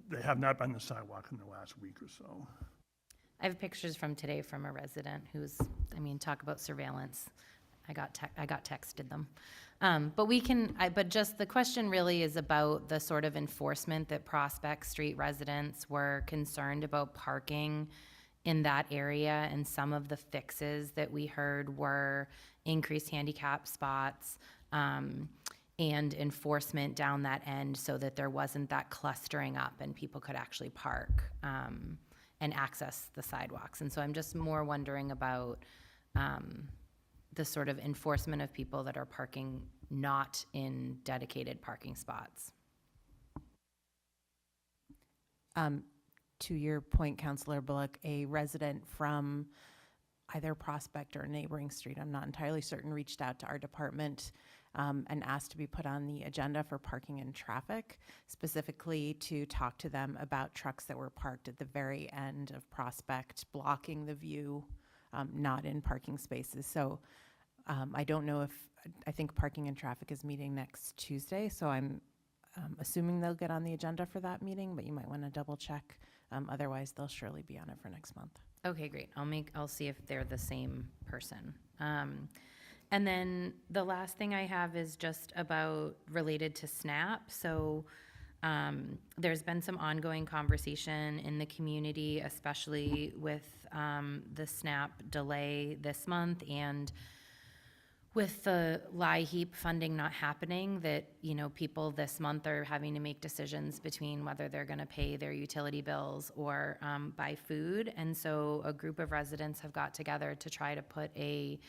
they have not been on the sidewalk in the last week or so. I have pictures from today from a resident who's, I mean, talk about surveillance. I got texted them. But just the question really is about the sort of enforcement that Prospect Street residents were concerned about parking in that area, and some of the fixes that we heard were increased handicap spots, and enforcement down that end so that there wasn't that clustering up and people could actually park and access the sidewalks. And so I'm just more wondering about the sort of enforcement of people that are parking not in dedicated parking spots. To your point, Councilor Bullock, a resident from either Prospect or a neighboring street, I'm not entirely certain, reached out to our department and asked to be put on the agenda for parking and traffic, specifically to talk to them about trucks that were parked at the very end of Prospect, blocking the view, not in parking spaces. So I don't know I think parking and traffic is meeting next Tuesday, so I'm assuming they'll get on the agenda for that meeting, but you might want to double check. Otherwise, they'll surely be on it for next month. Okay, great. I'll see if they're the same person. And then the last thing I have is just about related to SNAP. So there's been some ongoing conversation in the community, especially with the SNAP delay this month and with the LIHEAP funding not happening, that, you know, people this month are having to make decisions between whether they're going to pay their utility bills or buy food. And so a group of residents have got together to try to put a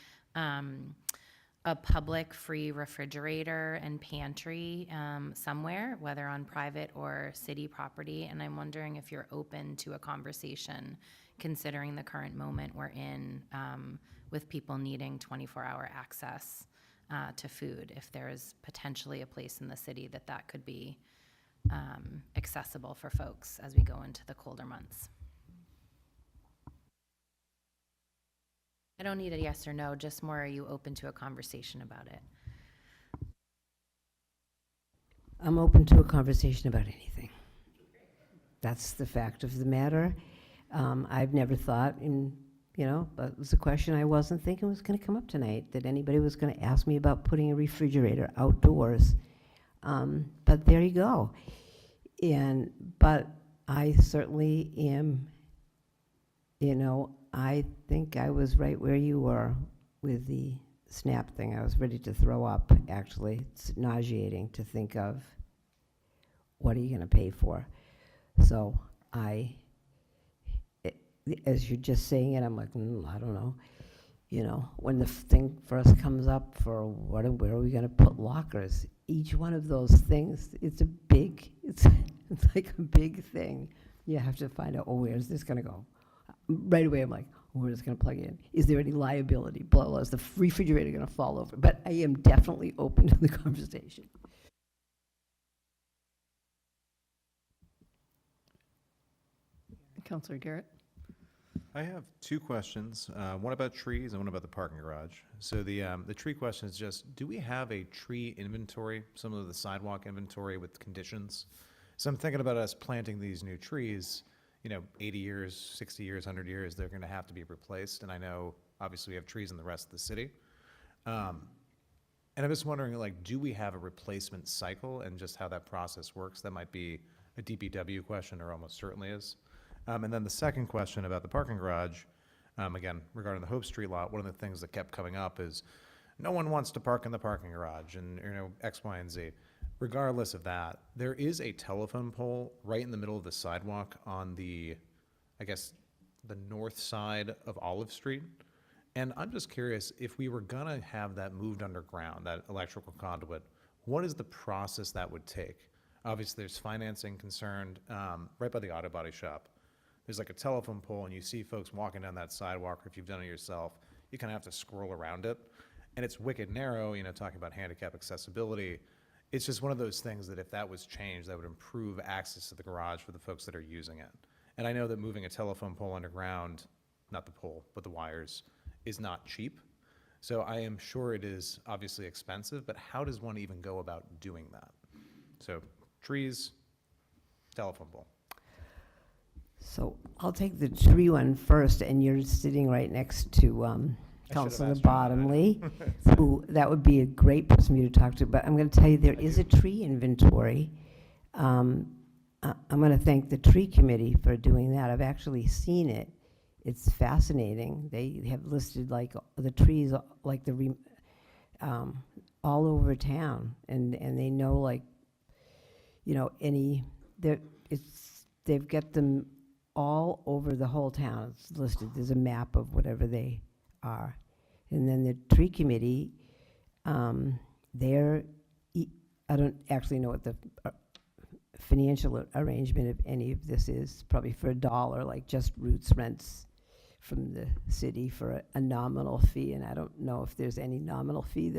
public free refrigerator and pantry somewhere, whether on private or city property. And I'm wondering if you're open to a conversation, considering the current moment we're in with people needing 24-hour access to food, if there is potentially a place in the city that could be accessible for folks as we go into the colder months. I don't need a yes or no, just more, are you open to a conversation about it? I'm open to a conversation about anything. That's the fact of the matter. I've never thought but it was a question I wasn't thinking was going to come up tonight, that anybody was going to ask me about putting a refrigerator outdoors. But there you go. But I certainly am, I think I was right where you were with the SNAP thing. I was ready to throw up, actually. It's nauseating to think of, what are you going to pay for? So as you're just saying it, I'm like, I don't know. When the thing first comes up for where are we going to put lockers? Each one of those things, it's like a big thing. You have to find out, where's this going to go? Right away, I'm like, where is it going to plug in? Is there any liability? Blah, blah, is the refrigerator going to fall over? But I am definitely open to the conversation. Councilor Garrett? I have two questions, one about trees and one about the parking garage. So the tree question is just, do we have a tree inventory, similar to the sidewalk inventory with conditions? So I'm thinking about us planting these new trees, 80 years, 60 years, 100 years, they're going to have to be replaced. And I know, obviously, we have trees in the rest of the city. And I'm just wondering, do we have a replacement cycle and just how that process works? That might be a DPW question, or almost certainly is. And then the second question about the parking garage, again, regarding the Hope Street lot, one of the things that kept coming up is no one wants to park in the parking garage and, X, Y, and Z. Regardless of that, there is a telephone pole right in the middle of the sidewalk on the I guess, the north side of Olive Street. And I'm just curious, if we were gonna have that moved underground, that electrical conduit, what is the process that would take? Obviously, there's financing concerned, right by the auto body shop. There's like a telephone pole, and you see folks walking down that sidewalk, or if you've done it yourself, you kind of have to scroll around it. And it's wicked narrow, talking about handicap accessibility. It's just one of those things that if that was changed, that would improve access to the garage for the folks that are using it. And I know that moving a telephone pole underground, not the pole, but the wires, is not cheap. So I am sure it is obviously expensive, but how does one even go about doing that? So trees, telephone pole. So I'll take the tree one first, and you're sitting right next to Councilor asked you that. Bottomley, who, that would be a great person for you to talk to, but I'm going to tell you, there is a tree inventory. I'm going to thank the tree committee for doing that. I've actually seen it. It's fascinating. They have listed like the trees, like all over town, and they know, like, they've got them all over the whole town. It's listed. There's a map of whatever they are. And then the tree committee, I don't actually know what the financial arrangement of any of this is, probably for $1, like just Roots rents from the city for a nominal fee, and I don't know if there's any nominal fee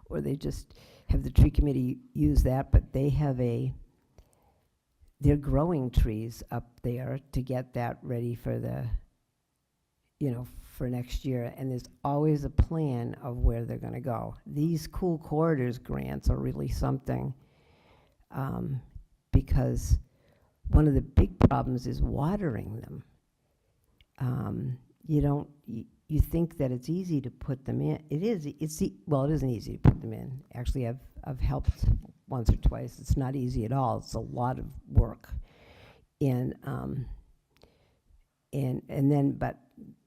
or they just have the tree committee use that, but they're growing trees up there to get that ready for for next year, and there's always a plan of where they're going to go. These cool corridors grants are really something, because one of the big problems is watering them. You think that it's easy to put them in. It isn't easy to put them in. Actually, I've helped once or twice. It's not easy at all. It's a lot of work. But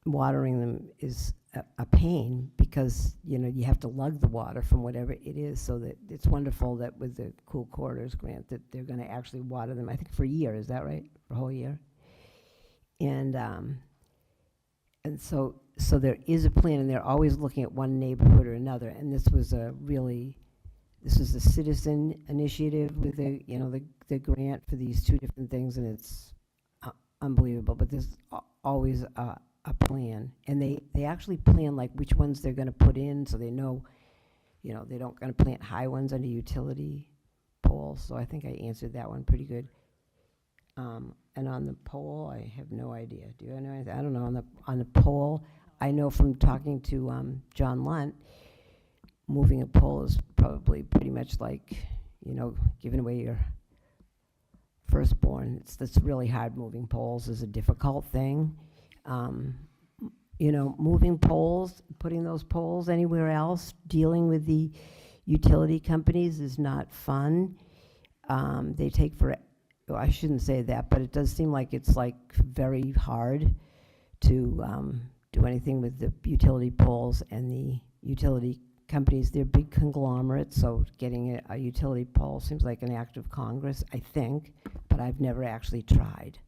watering them is a pain, because you have to lug the water from whatever it is. So that it's wonderful that with the Cool Corridors grant that they're going to actually water them, I think, for a year. Is that right? For a whole year? And so there is a plan, and they're always looking at one neighborhood or another. And this was a citizen initiative with the grant for these two different things, and it's unbelievable. But there's always a plan, and they actually plan like which ones they're going to put in, so they know, they don't going to plant high ones under utility poles. So I think I answered that one pretty good. And on the pole, I have no idea. Do you know anything? I don't know. On the pole, I know from talking to John Lunt, moving a pole is probably pretty much like, giving away your firstborn. That's really hard. Moving poles is a difficult thing. Moving poles, putting those poles anywhere else, dealing with the utility companies is not fun. They take I shouldn't say that, but it does seem like it's like very hard to do anything with the utility poles and the utility companies. They're big conglomerates, so getting a utility pole seems like an act of Congress, I think, but I've never actually tried.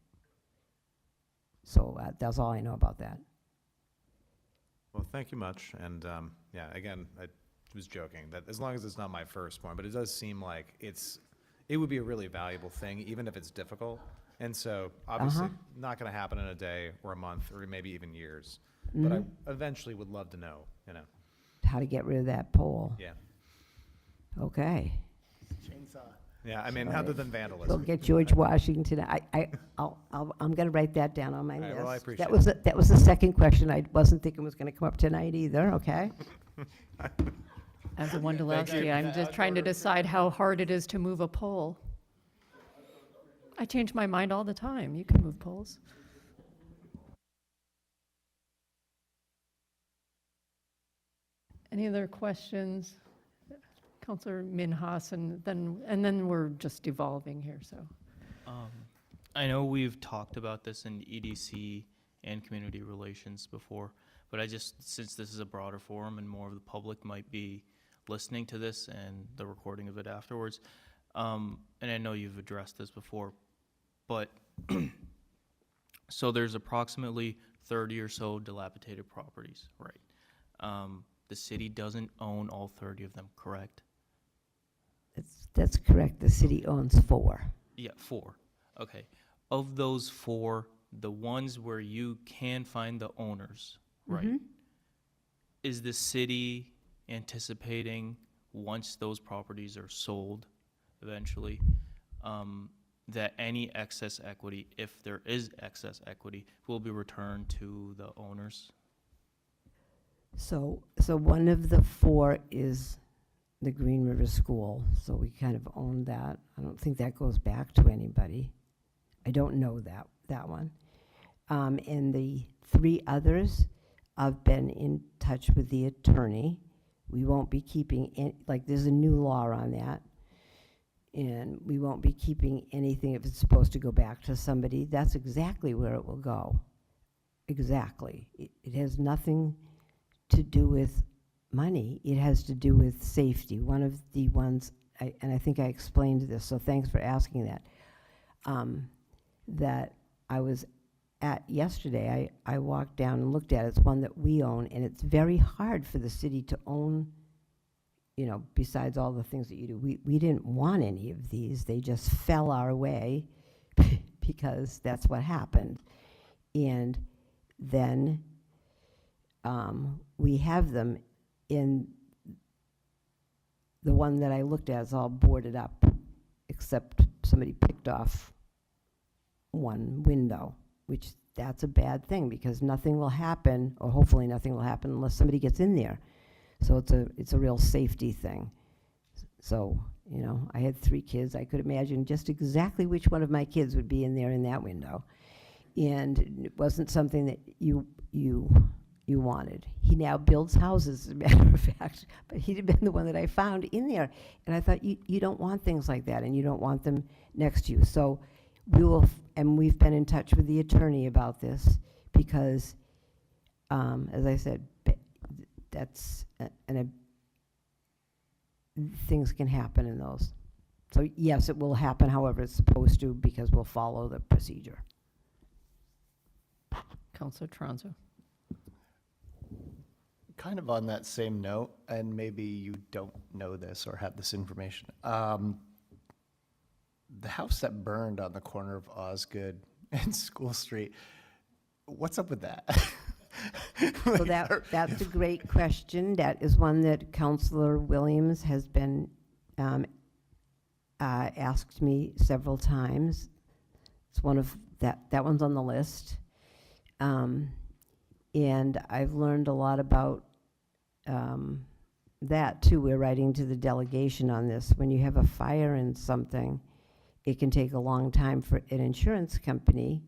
So that's all I know about that. Well, thank you much. And again, I was joking that as long as it's not my firstborn, but it does seem like it would be a really valuable thing, even if it's difficult. And so obviously not going to happen in a day or a month or maybe even years. But I eventually would love to know, How to get rid of that pole. Yeah. Okay. Chainsaw. Yeah, I mean, other than vandalism. We'll get George Washington. I'm going to write that down on my All right, list. well, I appreciate that was the second question. I wasn't thinking was going to come up tonight either. Okay. As a Wondolowski, I'm just trying to decide how hard it is to move a pole. I change my mind all the time. You can move poles. Any other questions? Councilor Minhas, and then we're just evolving here, so. I know we've talked about this in EDC and community relations before, but since this is a broader forum and more of the public might be listening to this and the recording of it afterwards, and I know you've addressed this before, but So there's approximately 30 or so dilapidated properties, right? The city doesn't own all 30 of them, correct? That's correct. The city owns 4. Yeah, 4. Okay. Of those 4, the ones where you can find the owners, right? Is the city anticipating, once those properties are sold eventually, that any excess equity, if there is excess equity, will be returned to the owners? So one of the 4 is the Green River School, so we kind of own that. I don't think that goes back to anybody. I don't know that one. And the 3 others, I've been in touch with the attorney. We won't be keeping, like, there's a new law on that, and we won't be keeping anything if it's supposed to go back to somebody. That's exactly where it will go. Exactly. It has nothing to do with money. It has to do with safety. One of the ones, and I think I explained this, so thanks for asking that, that I was at yesterday. I walked down and looked at it. It's one that we own, and it's very hard for the city to own, you know, besides all the things that you do. We didn't want any of these. They just fell our way because that's what happened. And then we have them in the one that I looked at is all boarded up, except somebody picked off one window, which that's a bad thing because nothing will happen, or hopefully nothing will happen unless somebody gets in there. So it's a real safety thing. So, you know, I had 3 kids. I could imagine just exactly which one of my kids would be in there in that window. And it wasn't something that you wanted. He now builds houses, as a matter of fact, but he'd been the one that I found in there. And I thought, you don't want things like that, and you don't want them next to you. So we will, and we've been in touch with the attorney about this because, as I said, that's, things can happen in those. So yes, it will happen however it's supposed to because we'll follow the procedure. Councilor Toronto. Kind of on that same note, and maybe you don't know this or have this information. The house that burned on the corner of Osgood and School Street, what's up with that? So that's a great question. That is one that Councillor Williams has been asked me several times. It's one of that one's on the list. And I've learned a lot about that too. We're writing to the delegation on this. When you have a fire in something, it can take a long time for an insurance company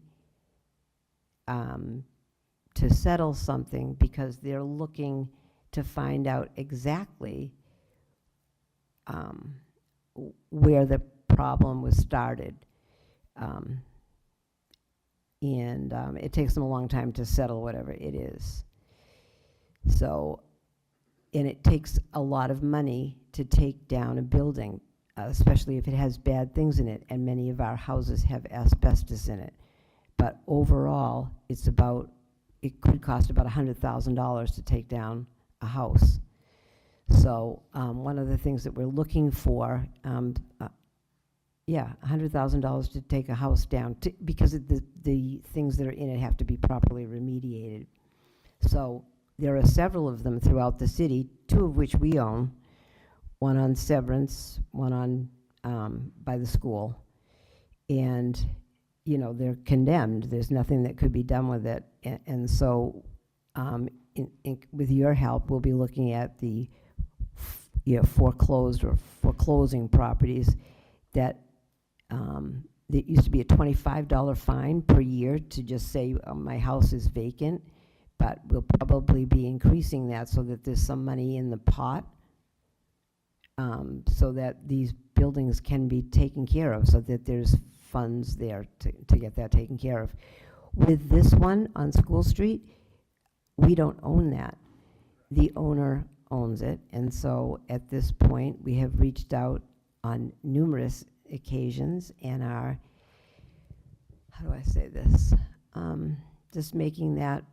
to settle something because they're looking to find out exactly where the problem was started. And it takes them a long time to settle whatever it is. So, and it takes a lot of money to take down a building, especially if it has bad things in it, and many of our houses have asbestos in it. But overall, it could cost about $100,000 to take down a house. So one of the things that we're looking for, $100,000 to take a house down because of the things that are in it have to be properly remediated. So there are several of them throughout the city, 2 of which we own, one on Severance, one on by the school. And, you know, they're condemned. There's nothing that could be done with it. And so with your help, we'll be looking at the foreclosed or foreclosing properties that there used to be a $25 fine per year to just say my house is vacant, but we'll probably be increasing that so that there's some money in the pot so that these buildings can be taken care of, so that there's funds there to get that taken care of. With this one on School Street, we don't own that. The owner owns it, and so at this point, we have reached out on numerous occasions and how do I say this? just making that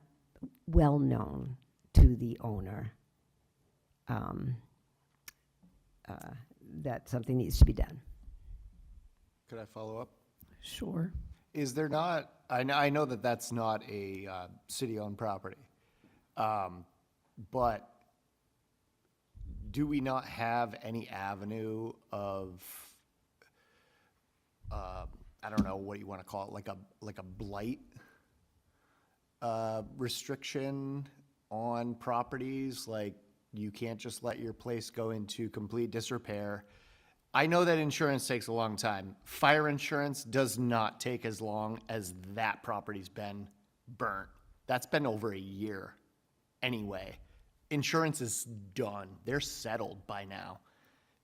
well-known to the owner, that something needs to be done. Could I follow up? Sure. Is there not, I know that that's not a city-owned property, but do we not have any avenue of, I don't know what you want to call it, like a blight restriction on properties? Like, you can't just let your place go into complete disrepair. I know that insurance takes a long time. Fire insurance does not take as long as that property's been burnt. That's been over a year anyway. Insurance is done. They're settled by now.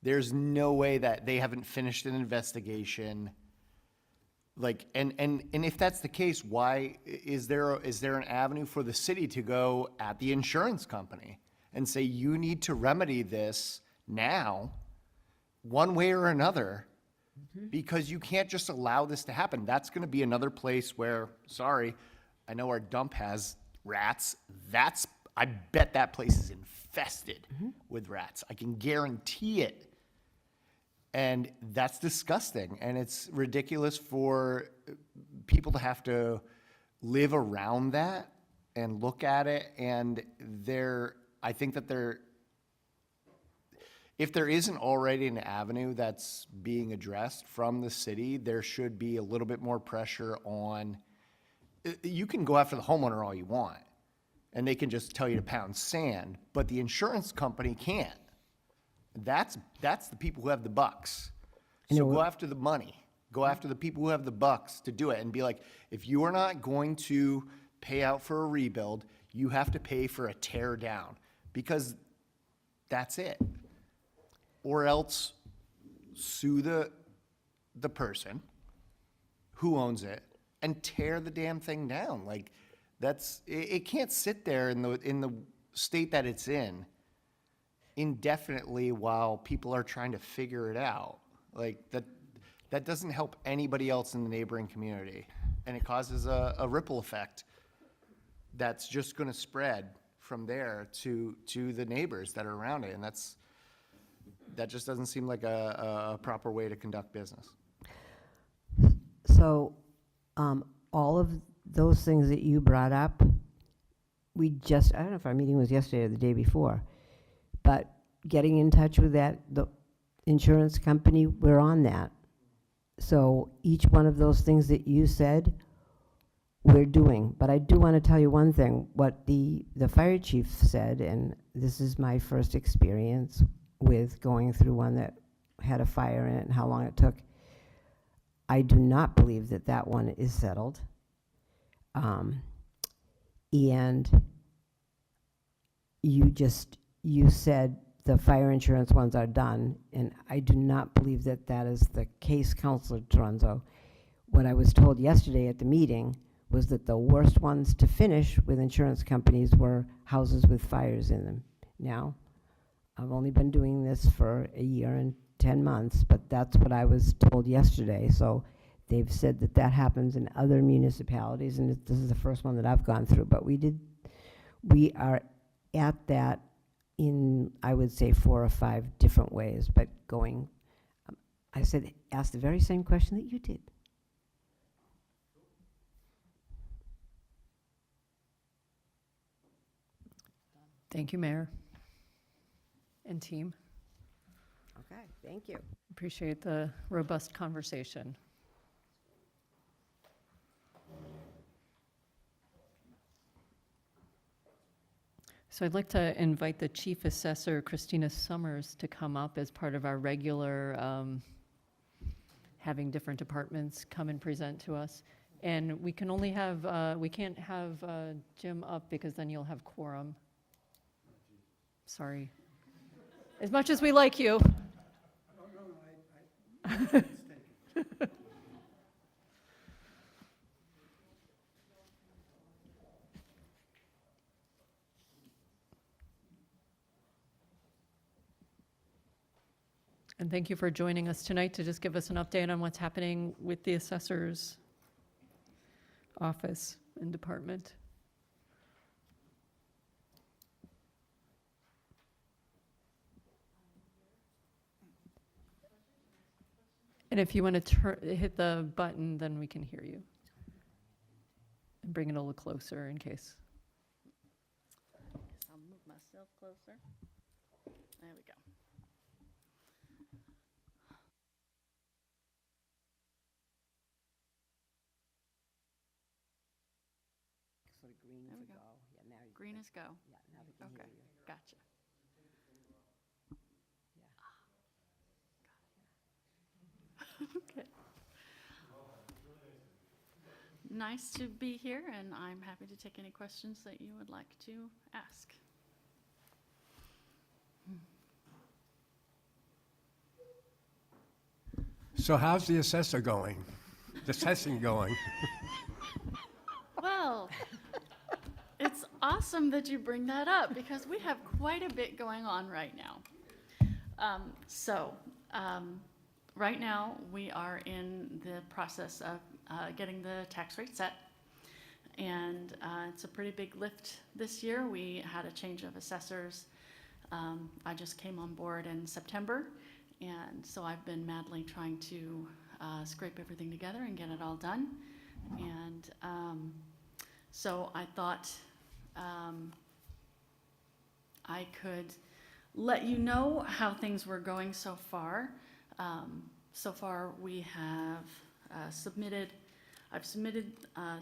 There's no way that they haven't finished an investigation. Like, and if that's the case, why is there an avenue for the city to go at the insurance company and say, you need to remedy this now, one way or another, because you can't just allow this to happen. That's going to be another place where, sorry, I know our dump has rats. I bet that place is infested with rats. I can guarantee it. And that's disgusting. And it's ridiculous for people to have to live around that and look at it. And I think that if there isn't already an avenue that's being addressed from the city, there should be a little bit more pressure on. You can go after the homeowner all you want, and they can just tell you to pound sand, but the insurance company can't. That's the people who have the bucks. So go after the money. Go after the people who have the bucks to do it and be like, if you are not going to pay out for a rebuild, you have to pay for a tear down, because that's it. Or else sue the person who owns it and tear the damn thing down. Like, it can't sit there in the state that it's in indefinitely while people are trying to figure it out. Like, that doesn't help anybody else in the neighboring community, and it causes a ripple effect that's just going to spread from there to the neighbors that are around it, and that just doesn't seem like a proper way to conduct business. So, all of those things that you brought up, I don't know if our meeting was yesterday or the day before, but getting in touch with the insurance company, we're on that. So each one of those things that you said, we're doing. But I do want to tell you one thing, what the fire chief said, and this is my first experience with going through one that had a fire in it and how long it took. I do not believe that one is settled. And you said the fire insurance ones are done, and I do not believe that is the case, Councilor Toronzo. What I was told yesterday at the meeting was that the worst ones to finish with insurance companies were houses with fires in them. Now, I've only been doing this for a year and 10 months, but that's what I was told yesterday. So they've said that happens in other municipalities, and this is the first one that I've gone through. But we are at that in, I would say, 4 or 5 different ways, but going, ask the very same question that you did. Thank you, Mayor and team. Okay, thank you. Appreciate the robust conversation. So I'd like to invite the Chief Assessor, Christina Summers, to come up as part of our regular having different departments come and present to us. And we can only have, we can't have Jim up because then you'll have quorum. Sorry. As much as we like you. And thank you for joining us tonight to just give us an update on what's happening with the assessor's office. and department. And if you want to hit the button, then we can hear you. And bring it a little closer in case. I'll move myself closer. There we go. Sort of green There we to go. go. Yeah, now you Green is go. Yeah, now we can hear Okay, you. gotcha. Okay. Nice to be here, and I'm happy to take any questions that you would like to ask. So how's the assessor going? The assessing going? Well, it's awesome that you bring that up because we have quite a bit going on right now. Right now, we are in the process of getting the tax rate set. And it's a pretty big lift this year. We had a change of assessors. I just came on board in September. And so I've been madly trying to scrape everything together and get it all done. And so I thought I could let you know how things were going so far. So far, we have I've submitted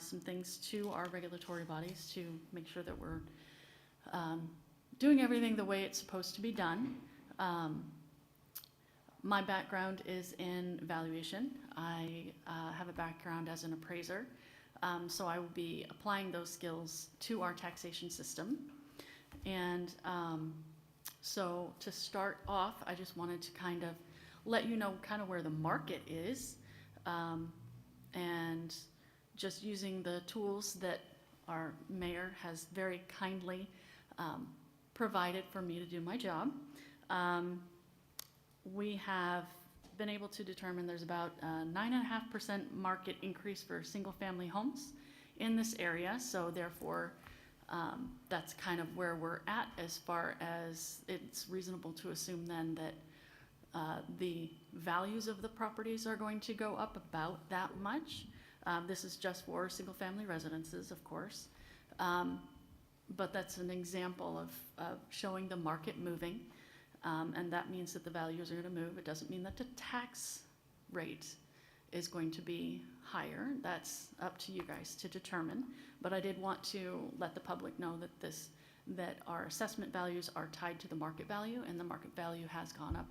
some things to our regulatory bodies to make sure that we're doing everything the way it's supposed to be done. My background is in valuation. I have a background as an appraiser, so I will be applying those skills to our taxation system. And so to start off, I just wanted to kind of let you know kind of where the market is, and just using the tools that our mayor has very kindly provided for me to do my job. We have been able to determine there's about a 9.5% market increase for single-family homes in this area, so therefore that's kind of where we're at as far as it's reasonable to assume then that the values of the properties are going to go up about that much. This is just for single-family residences, of course, but that's an example of showing the market moving. And that means that the values are going to move. It doesn't mean that the tax rate is going to be higher. That's up to you guys to determine. But I did want to let the public know that our assessment values are tied to the market value, and the market value has gone up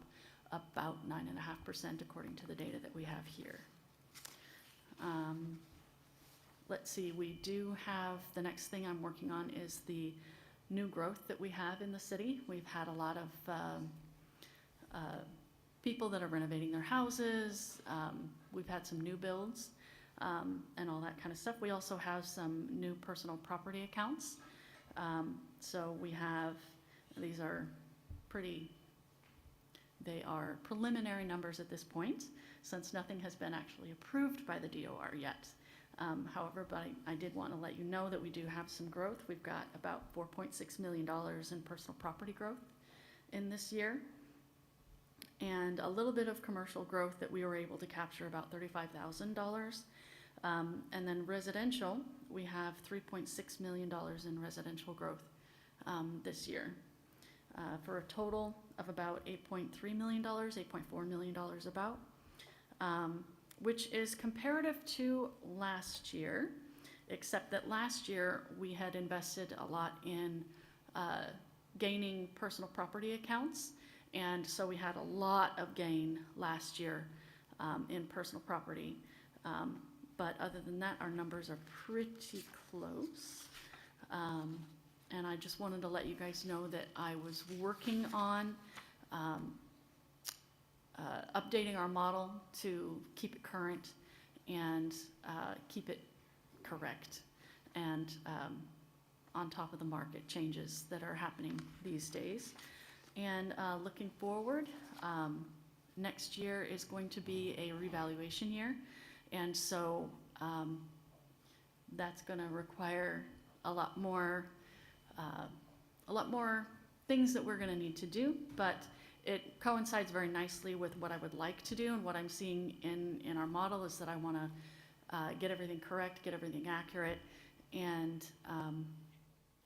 about 9.5% according to the data that we have here. Let's see, we do have, the next thing I'm working on is the new growth that we have in the city. We've had a lot of people that are renovating their houses. We've had some new builds and all that kind of stuff. We also have some new personal property accounts. So we have, these are they are preliminary numbers at this point, since nothing has been actually approved by the DOR yet. However, but I did want to let you know that we do have some growth. We've got about $4.6 million in personal property growth in this year, and a little bit of commercial growth that we were able to capture, about $35,000. And then residential, we have $3.6 million in residential growth this year, for a total of about $8.3 million, $8.4 million about. Which is comparative to last year, except that last year we had invested a lot in gaining personal property accounts, and so we had a lot of gain last year in personal property. But other than that, our numbers are pretty close. And I just wanted to let you guys know that I was working on updating our model to keep it current and keep it correct and on top of the market changes that are happening these days. And looking forward, next year is going to be a revaluation year. And so That's going to require a lot more things that we're going to need to do, but it coincides very nicely with what I would like to do, and what I'm seeing in our model is that I want to get everything correct, get everything accurate, and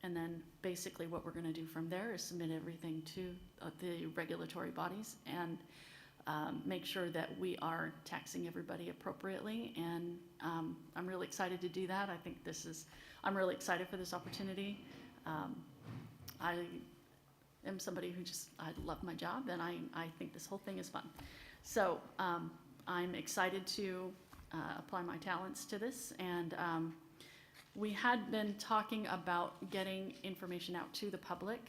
then basically what we're going to do from there is submit everything to the regulatory bodies and make sure that we are taxing everybody appropriately. And I'm really excited to do that. I'm really excited for this opportunity. I am somebody who I love my job, and I think this whole thing is fun. So I'm excited to apply my talents to this. And we had been talking about getting information out to the public.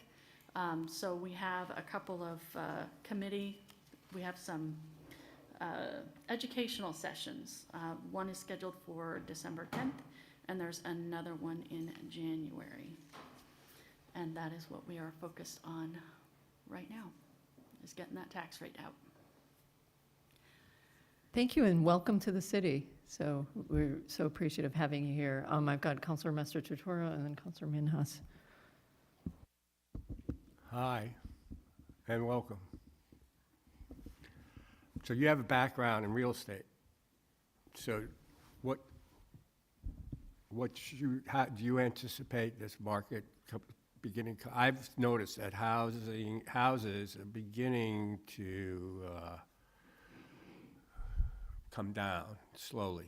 So we have a couple of we have some educational sessions. One is scheduled for December 10th, and there's another one in January. And that is what we are focused on right now, is getting that tax rate out. Thank you and welcome to the city. So we're so appreciative of having you here. I've got Councilor Mestre Tortora and then Councilor Minhas. Hi, and welcome. So you have a background in real estate. So how do you anticipate this market beginning? I've noticed that houses are beginning to come down slowly.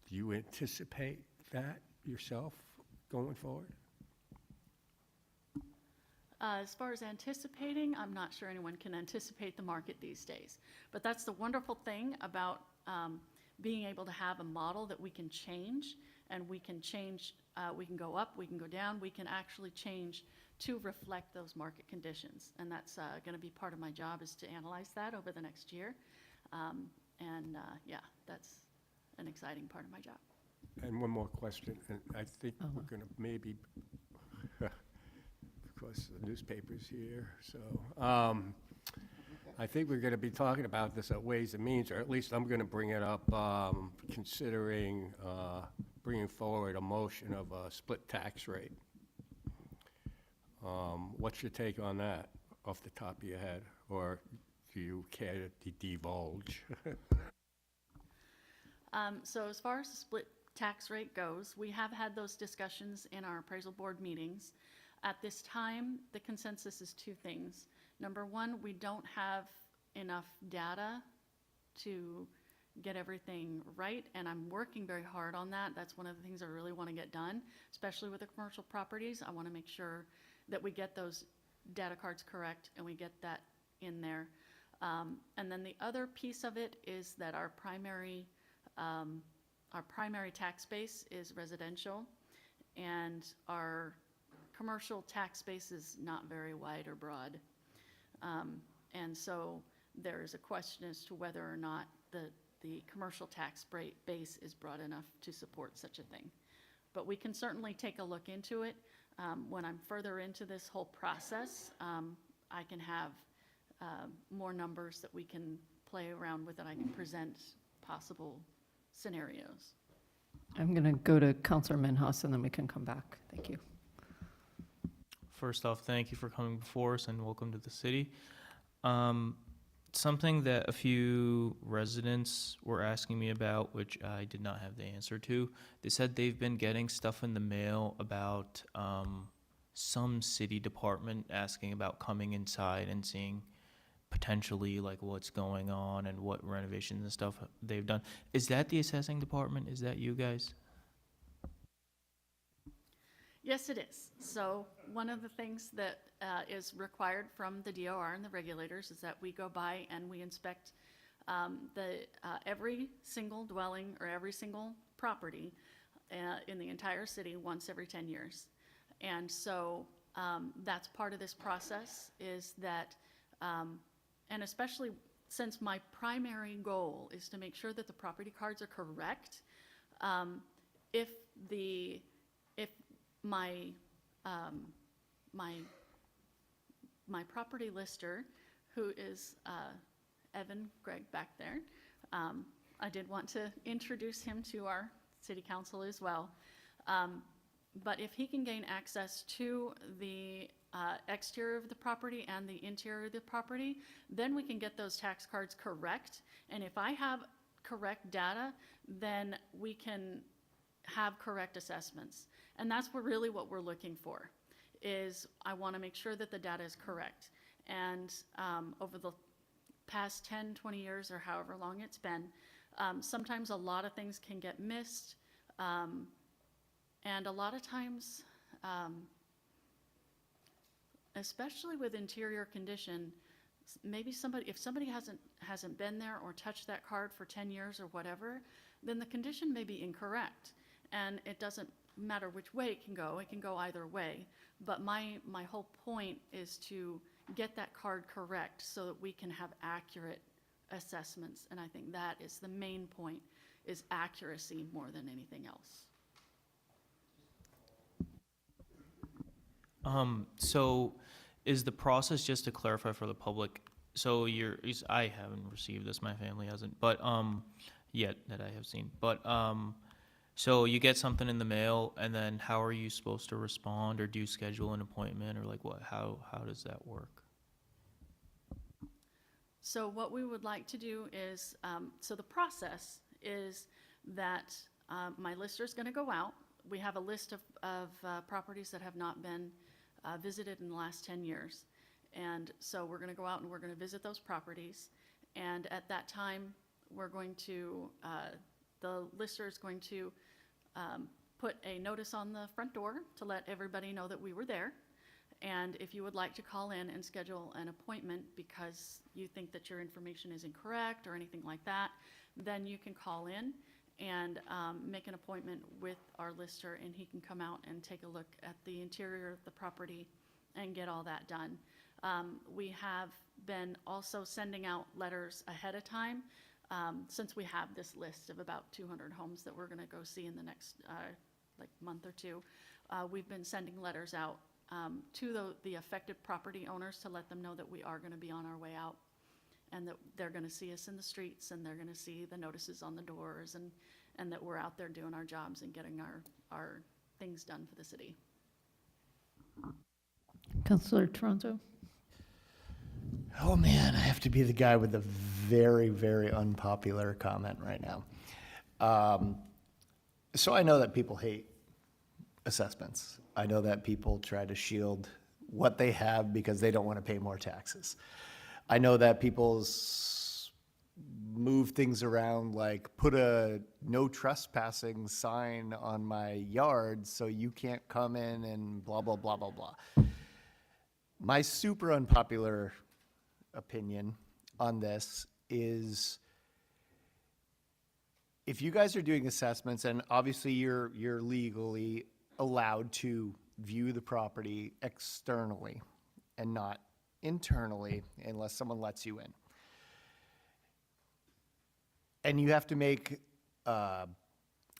Do you anticipate that yourself going forward? As far as anticipating, I'm not sure anyone can anticipate the market these days. But that's the wonderful thing about being able to have a model that we can change, and we can change, we can go up, we can go down, we can actually change to reflect those market conditions. And that's going to be part of my job, is to analyze that over the next year. Yeah, that's an exciting part of my job. And one more question, and I think we're going to maybe, of course, the newspaper's here, so I think we're going to be talking about this at Ways and Means, or at least I'm going to bring it up, considering bringing forward a motion of a split tax rate. What's your take on that, off the top of your head, or do you care to divulge? So as far as the split tax rate goes, we have had those discussions in our appraisal board meetings. At this time, the consensus is two things. Number one, we don't have enough data to get everything right, and I'm working very hard on that. That's one of the things I really want to get done, especially with the commercial properties. I want to make sure that we get those data cards correct and we get that in there. And then the other piece of it is that our primary tax base is residential, and our commercial tax base is not very wide or broad. And so there is a question as to whether or not the commercial tax base is broad enough to support such a thing. But we can certainly take a look into it. When I'm further into this whole process, I can have more numbers that we can play around with, and I can present possible scenarios. I'm going to go to Councilor Minhas and then we can come back. Thank you. First off, thank you for coming before us and welcome to the city. Something that a few residents were asking me about, which I did not have the answer to, they said they've been getting stuff in the mail about some city department asking about coming inside and seeing potentially like what's going on and what renovations and stuff they've done. Is that the assessing department? Is that you guys? Yes, it is. So one of the things that is required from the DOR and the regulators is that we go by and we inspect every single dwelling or every single property in the entire city once every 10 years. And so that's part of this process, is that, and especially since my primary goal is to make sure that the property cards are correct, if my property lister, who is Evan Gregg back there, I did want to introduce him to our city council as well. But if he can gain access to the exterior of the property and the interior of the property, then we can get those tax cards correct. And if I have correct data, then we can have correct assessments. And that's really what we're looking for, is I want to make sure that the data is correct. And over the past 10, 20 years, or however long it's been, sometimes a lot of things can get missed. And a lot of times, especially with interior condition, maybe if somebody hasn't been there or touched that card for 10 years or whatever, then the condition may be incorrect. And it doesn't matter which way it can go either way. But my whole point is to get that card correct so that we can have accurate assessments. And I think that is the main point, is accuracy more than anything else. So is the process, just to clarify for the public, so I haven't received this, my family hasn't, but, yet that I have seen, but, so you get something in the mail, and then how are you supposed to respond, or do you schedule an appointment, or like what, how does that work? So what we would like to do is, so the process is that my lister is going to go out. We have a list of properties that have not been visited in the last 10 years. And so we're going to go out and we're going to visit those properties. And at that time, we're going to, the lister is going to put a notice on the front door to let everybody know that we were there. And if you would like to call in and schedule an appointment because you think that your information is incorrect or anything like that, then you can call in and make an appointment with our lister, and he can come out and take a look at the interior of the property and get all that done. We have been also sending out letters ahead of time, since we have this list of about 200 homes that we're going to go see in the next month or two. We've been sending letters out to the affected property owners to let them know that we are going to be on our way out, and that they're going to see us in the streets, and they're going to see the notices on the doors, and that we're out there doing our jobs and getting our things done for the city. Councillor Toronto? Oh man, I have to be the guy with the very, very unpopular comment right now. So I know that people hate assessments. I know that people try to shield what they have because they don't want to pay more taxes. I know that people move things around, like put a no trespassing sign on my yard so you can't come in and blah, blah, blah, blah, blah. My super unpopular opinion on this is, if you guys are doing assessments, and obviously you're legally allowed to view the property externally and not internally unless someone lets you in. And you have to make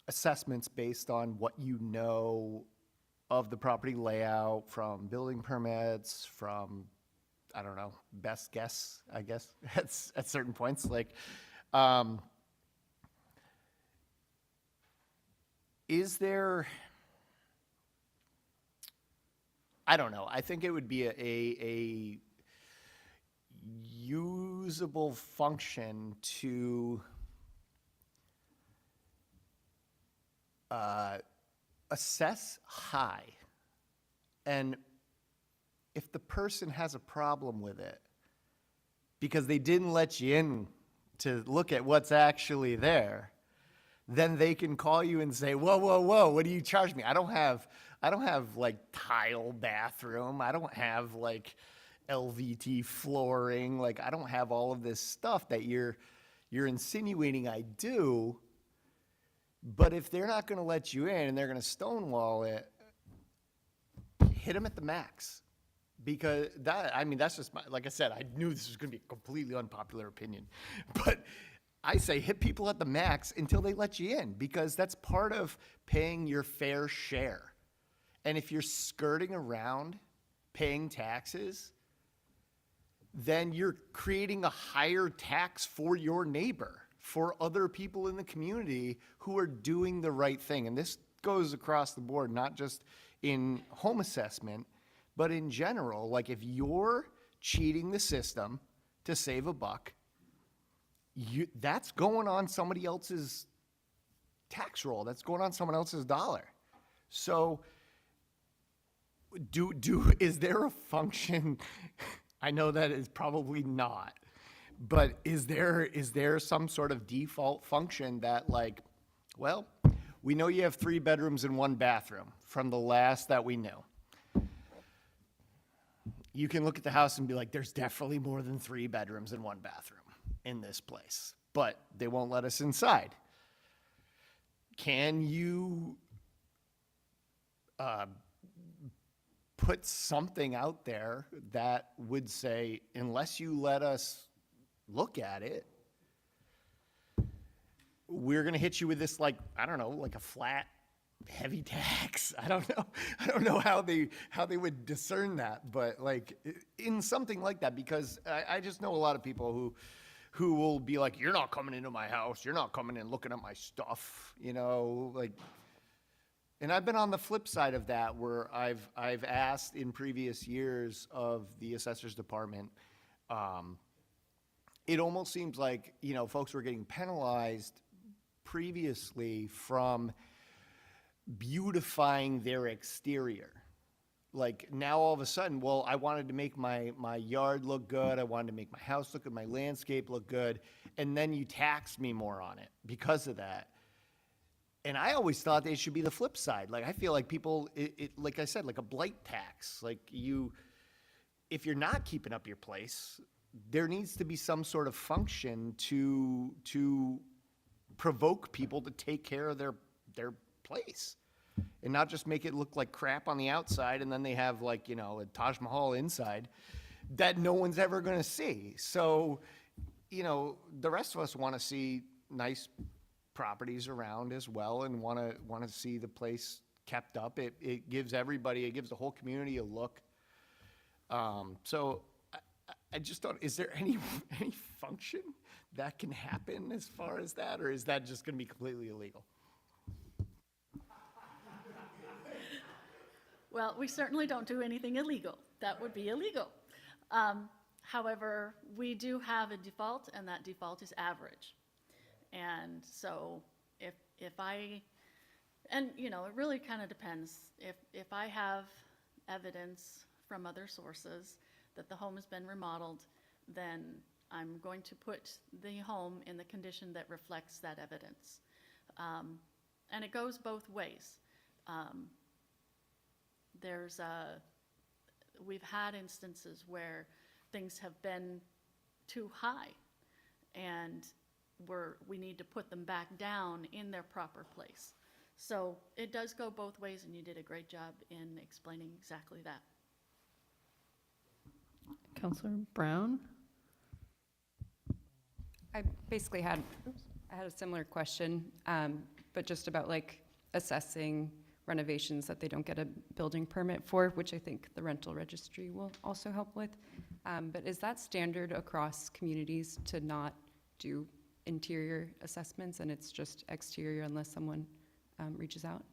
assessments based on what you know of the property layout, from building permits, from, I don't know, best guess, I guess, at certain points. Like, is there, I don't know. I think it would be a usable function to assess high. And if the person has a problem with it because they didn't let you in to look at what's actually there, then they can call you and say, whoa, whoa, whoa, what do you charge me? I don't have like tile bathroom. I don't have like LVT flooring. Like, I don't have all of this stuff that you're insinuating I do. But if they're not going to let you in and they're going to stonewall it, hit them at the max. Because that's just like I said, I knew this was going to be a completely unpopular opinion. But I say hit people at the max until they let you in, because that's part of paying your fair share. And if you're skirting around paying taxes, then you're creating a higher tax for your neighbor, for other people in the community who are doing the right thing. And this goes across the board, not just in home assessment, but in general. Like, if you're cheating the system to save a buck, that's going on somebody else's tax roll. That's going on someone else's dollar. So is there a function? I know that is probably not, but is there some sort of default function that, like, well, we know you have 3 bedrooms and 1 bathroom from the last that we knew. You can look at the house and be like, there's definitely more than 3 bedrooms and 1 bathroom in this place, but they won't let us inside. Can you put something out there that would say, unless you let us look at it, we're going to hit you with this, like, I don't know, like a flat, heavy tax. I don't know how they would discern that, but like in something like that, because I just know a lot of people who will be like, you're not coming into my house, you're not coming in looking at my stuff, you know, like. And I've been on the flip side of that, where I've asked in previous years of the assessor's department. It almost seems like, you know, folks were getting penalized previously from beautifying their exterior. Like, now all of a sudden, well, I wanted to make my yard look good, I wanted to make my house look good, my landscape look good, and then you tax me more on it because of that. And I always thought they should be the flip side. Like, I feel like people, like I said, like a blight tax. Like, if you're not keeping up your place, there needs to be some sort of function to provoke people to take care of their place, and not just make it look like crap on the outside, and then they have, like, you know, a Taj Mahal inside that no one's ever going to see. So, you know, the rest of us want to see nice properties around as well, and want to see the place kept up. It gives everybody, it gives the whole community a look. So I just don't, is there any function that can happen as far as that, or is that just going to be completely illegal? Well, we certainly don't do anything illegal. That would be illegal. However, we do have a default, and that default is average. And so and you know, it really kind of depends. If I have evidence from other sources that the home has been remodeled, then I'm going to put the home in the condition that reflects that evidence. And it goes both ways. We've had instances where things have been too high, and we need to put them back down in their proper place. So it does go both ways, and you did a great job in explaining exactly that. Councillor Brown? I basically had a similar question, but just about like assessing renovations that they don't get a building permit for, which I think the rental registry will also help with. But is that standard across communities to not do interior assessments, and it's just exterior unless someone reaches out?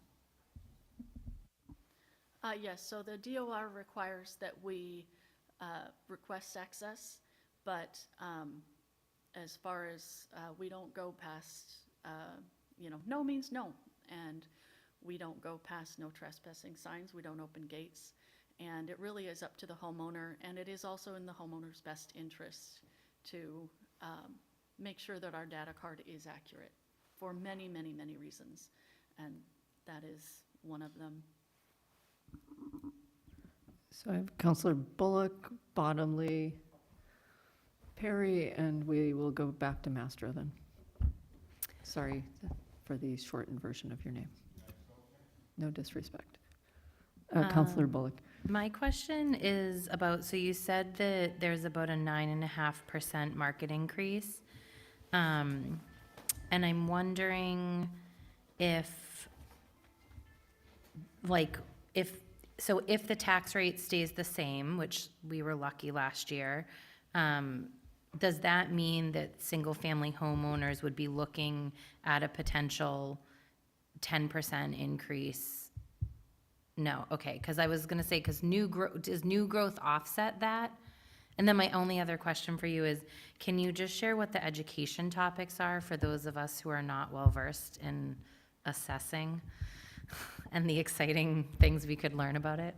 Yes, so the DOR requires that we request access, but as far as we don't go past, you know, no means no, and we don't go past no trespassing signs, we don't open gates, and it really is up to the homeowner, and it is also in the homeowner's best interest to make sure that our data card is accurate for many, many, many reasons, and that is one of them. So I have Councillor Bullock, Bottomley, Perry, and we will go back to Mastro then. Sorry for the shortened version of your name. No disrespect. Councillor Bullock. My question is about, so you said that there's about a 9.5% market increase. And I'm wondering if the tax rate stays the same, which we were lucky last year, does that mean that single-family homeowners would be looking at a potential 10% increase? No, okay, because I was gonna say, because does new growth offset that? And then my only other question for you is, can you just share what the education topics are for those of us who are not well-versed in assessing and the exciting things we could learn about it?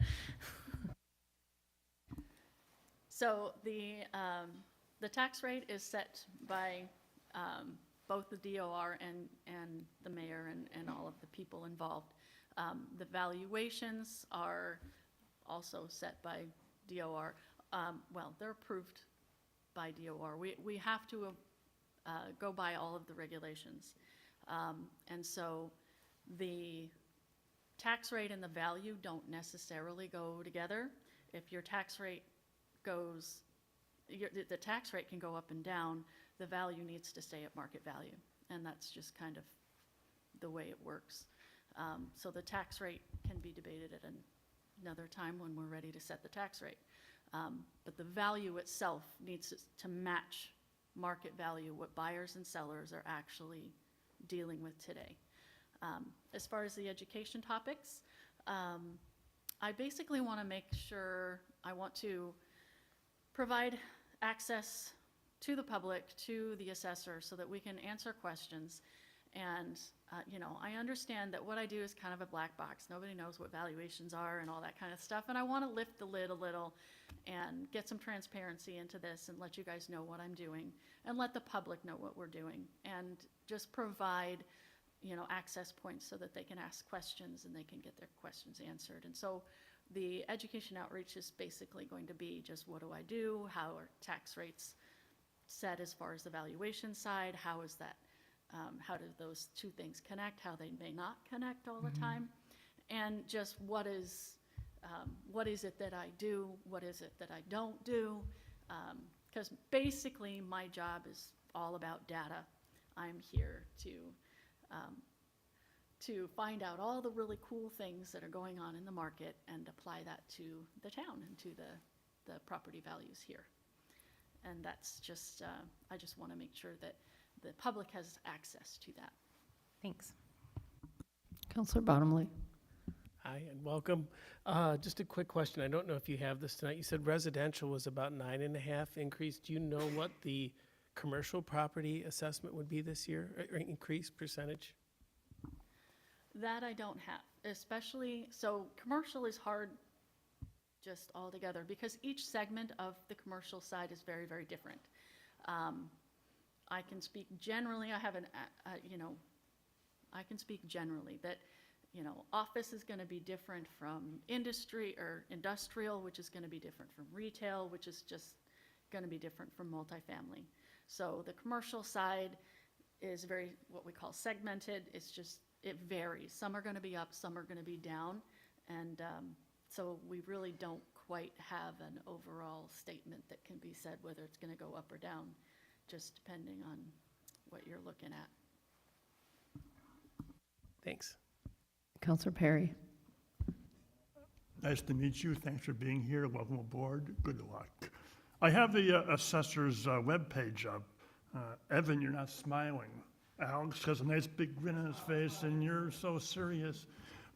So the tax rate is set by both the DOR and the mayor and all of the people involved. The valuations are also set by DOR. Well, they're approved by DOR. We have to go by all of the regulations. And so the tax rate and the value don't necessarily go together. If your tax rate goes, the tax rate can go up and down, the value needs to stay at market value. And that's just kind of the way it works. So the tax rate can be debated at another time when we're ready to set the tax rate. But the value itself needs to match market value, what buyers and sellers are actually dealing with today. As far as the education topics, I basically want to make sure, I want to provide access to the public, to the assessor, so that we can answer questions. And, I understand that what I do is kind of a black box. Nobody knows what valuations are and all that kind of stuff. And I want to lift the lid a little and get some transparency into this and let you guys know what I'm doing and let the public know what we're doing and just provide, access points so that they can ask questions and they can get their questions answered. And so the education outreach is basically going to be just, what do I do? How are tax rates set as far as the valuation side? How is that? How do those two things connect? How they may not connect all the time? And just what is it that I do? What is it that I don't do? Because basically my job is all about data. I'm here to find out all the really cool things that are going on in the market and apply that to the town and to the property values here. And that's just, I just want to make sure that the public has access to that. Thanks. Counselor Bottomley. Hi, and welcome. Just a quick question. I don't know if you have this tonight. You said residential was about 9.5 increase. Do you know what the commercial property assessment would be this year, or increase percentage? That I don't have, especially, so commercial is hard just altogether because each segment of the commercial side is very, very different. I can speak generally, I can speak generally that, office is going to be different from industry or industrial, which is going to be different from retail, which is just going to be different from multifamily. So the commercial side is very, what we call segmented. It's just, it varies. Some are going to be up, some are going to be down. And so we really don't quite have an overall statement that can be said whether it's going to go up or down, just depending on what you're looking at. Thanks. Counselor Perry. Nice to meet you. Thanks for being here. Welcome aboard. Good luck. I have the assessor's webpage up. Evan, you're not smiling. Alex has a nice big grin on his face, and you're so serious.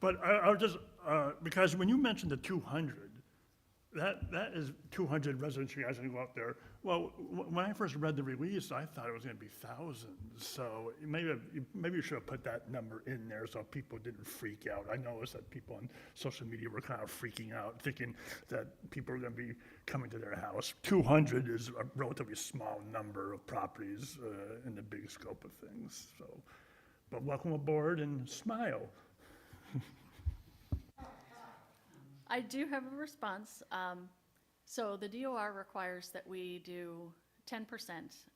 But I was just, because when you mentioned the 200, that is 200 residents you guys are going to go out there. Well, when I first read the release, I thought it was going to be thousands. So maybe you should have put that number in there so people didn't freak out. I noticed that people on social media were kind of freaking out, thinking that people are going to be coming to their house. 200 is a relatively small number of properties in the big scope of things. So, but welcome aboard and smile. I do have a response. So the DOR requires that we do 10%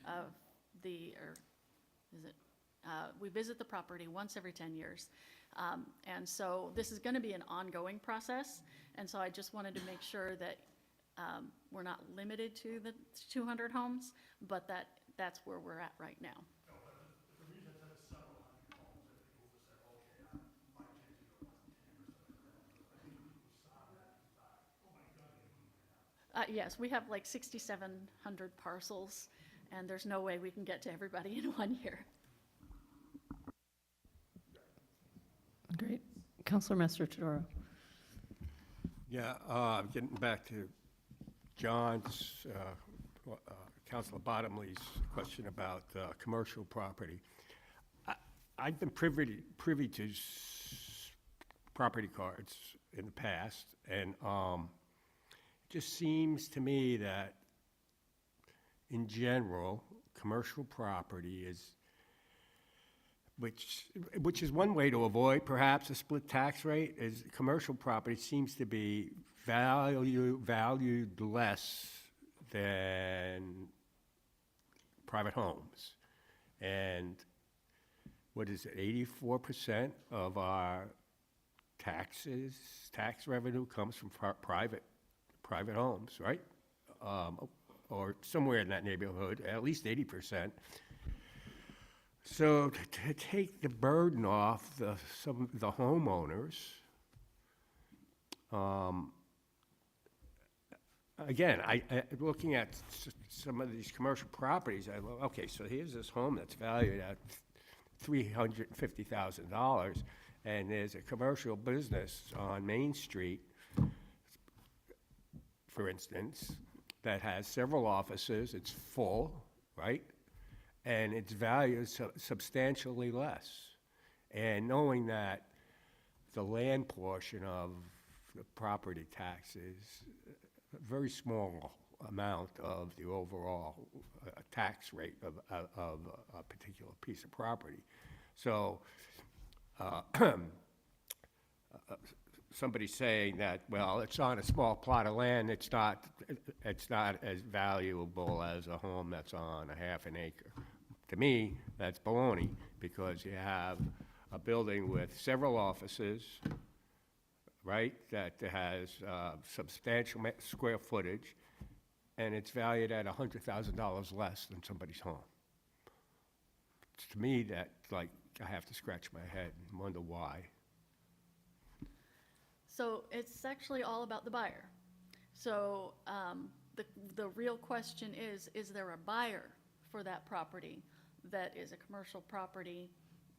of we visit the property once every 10 years. And so this is going to be an ongoing process. And so I just wanted to make sure that we're not limited to the 200 homes, but that's where we're at right now. Yes, we have like 6,700 parcels, and there's no way we can get to everybody in 1 year. Great. Counselor Master-Todoro. Yeah, getting back to John's, Councilor Bottomley's question about commercial property. I've been privy to property cards in the past, and it just seems to me that, in general, commercial property is, which is one way to avoid perhaps a split tax rate, is commercial property seems to be valued less than private homes. And what is it, 84% of our tax revenue comes from private homes, right? Or somewhere in that neighborhood, at least 80%. So to take the burden off some of the homeowners, again, looking at some of these commercial properties, okay, so here's this home that's valued at $350,000, and there's a commercial business on Main Street, for instance, that has several offices. It's full, right? And its value is substantially less. And knowing that the land portion of the property tax is a very small amount of the overall tax rate of a particular piece of property. So somebody saying that, well, it's on a small plot of land, it's not as valuable as a home that's on a half an acre. To me, that's baloney, because you have a building with several offices, right, that has substantial square footage, and it's valued at $100,000 less than somebody's home. To me, that, like, I have to scratch my head and wonder why. So it's actually all about the buyer. So the real question is there a buyer for that property that is a commercial property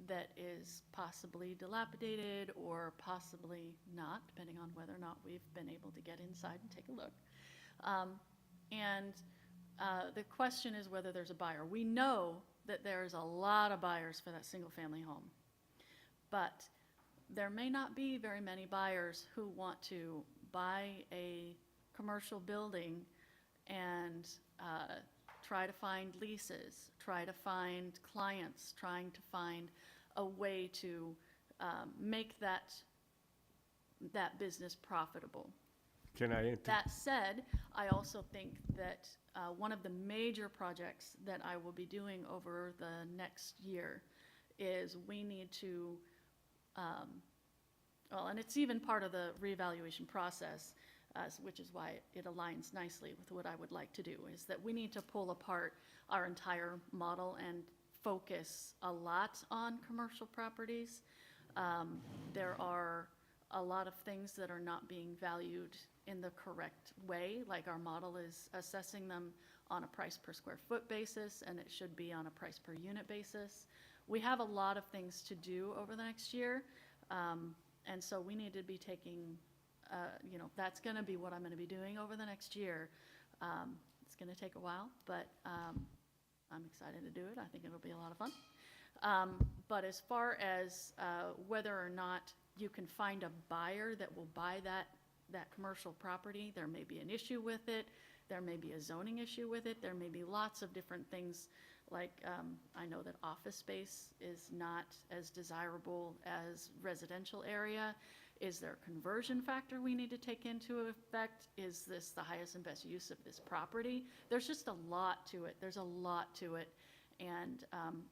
that is possibly dilapidated or possibly not, depending on whether or not we've been able to get inside and take a look. The question is whether there's a buyer. We know that there's a lot of buyers for that single-family home, but there may not be very many buyers who want to buy a commercial building and try to find leases, try to find clients, trying to find a way to make that business profitable. Can I That said, I also think that one of the major projects that I will be doing over the next year is we need to, well, and it's even part of the reevaluation process, which is why it aligns nicely with what I would like to do, is that we need to pull apart our entire model and focus a lot on commercial properties. There are a lot of things that are not being valued in the correct way, like our model is assessing them on a price per square foot basis, and it should be on a price per unit basis. We have a lot of things to do over the next year, and so we need to be taking, that's going to be what I'm going to be doing over the next year. It's going to take a while, but I'm excited to do it. I think it'll be a lot of fun. But as far as whether or not you can find a buyer that will buy that commercial property, there may be an issue with it. There may be a zoning issue with it. There may be lots of different things, like I know that office space is not as desirable as residential area. Is there a conversion factor we need to take into effect? Is this the highest and best use of this property? There's just a lot to it. There's a lot to it. And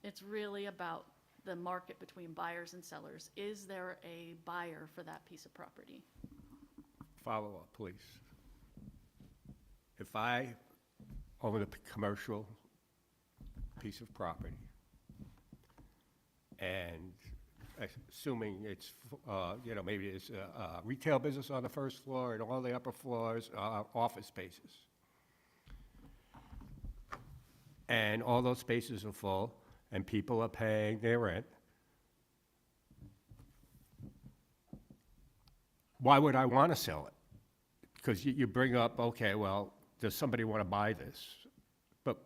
it's really about the market between buyers and sellers. Is there a buyer for that piece of property? Follow up, please. If I own a commercial piece of property, and assuming it's, maybe it's a retail business on the first floor and all the upper floors are office spaces, and all those spaces are full, and people are paying their rent, why would I want to sell it? Because you bring up, okay, well, does somebody want to buy this? But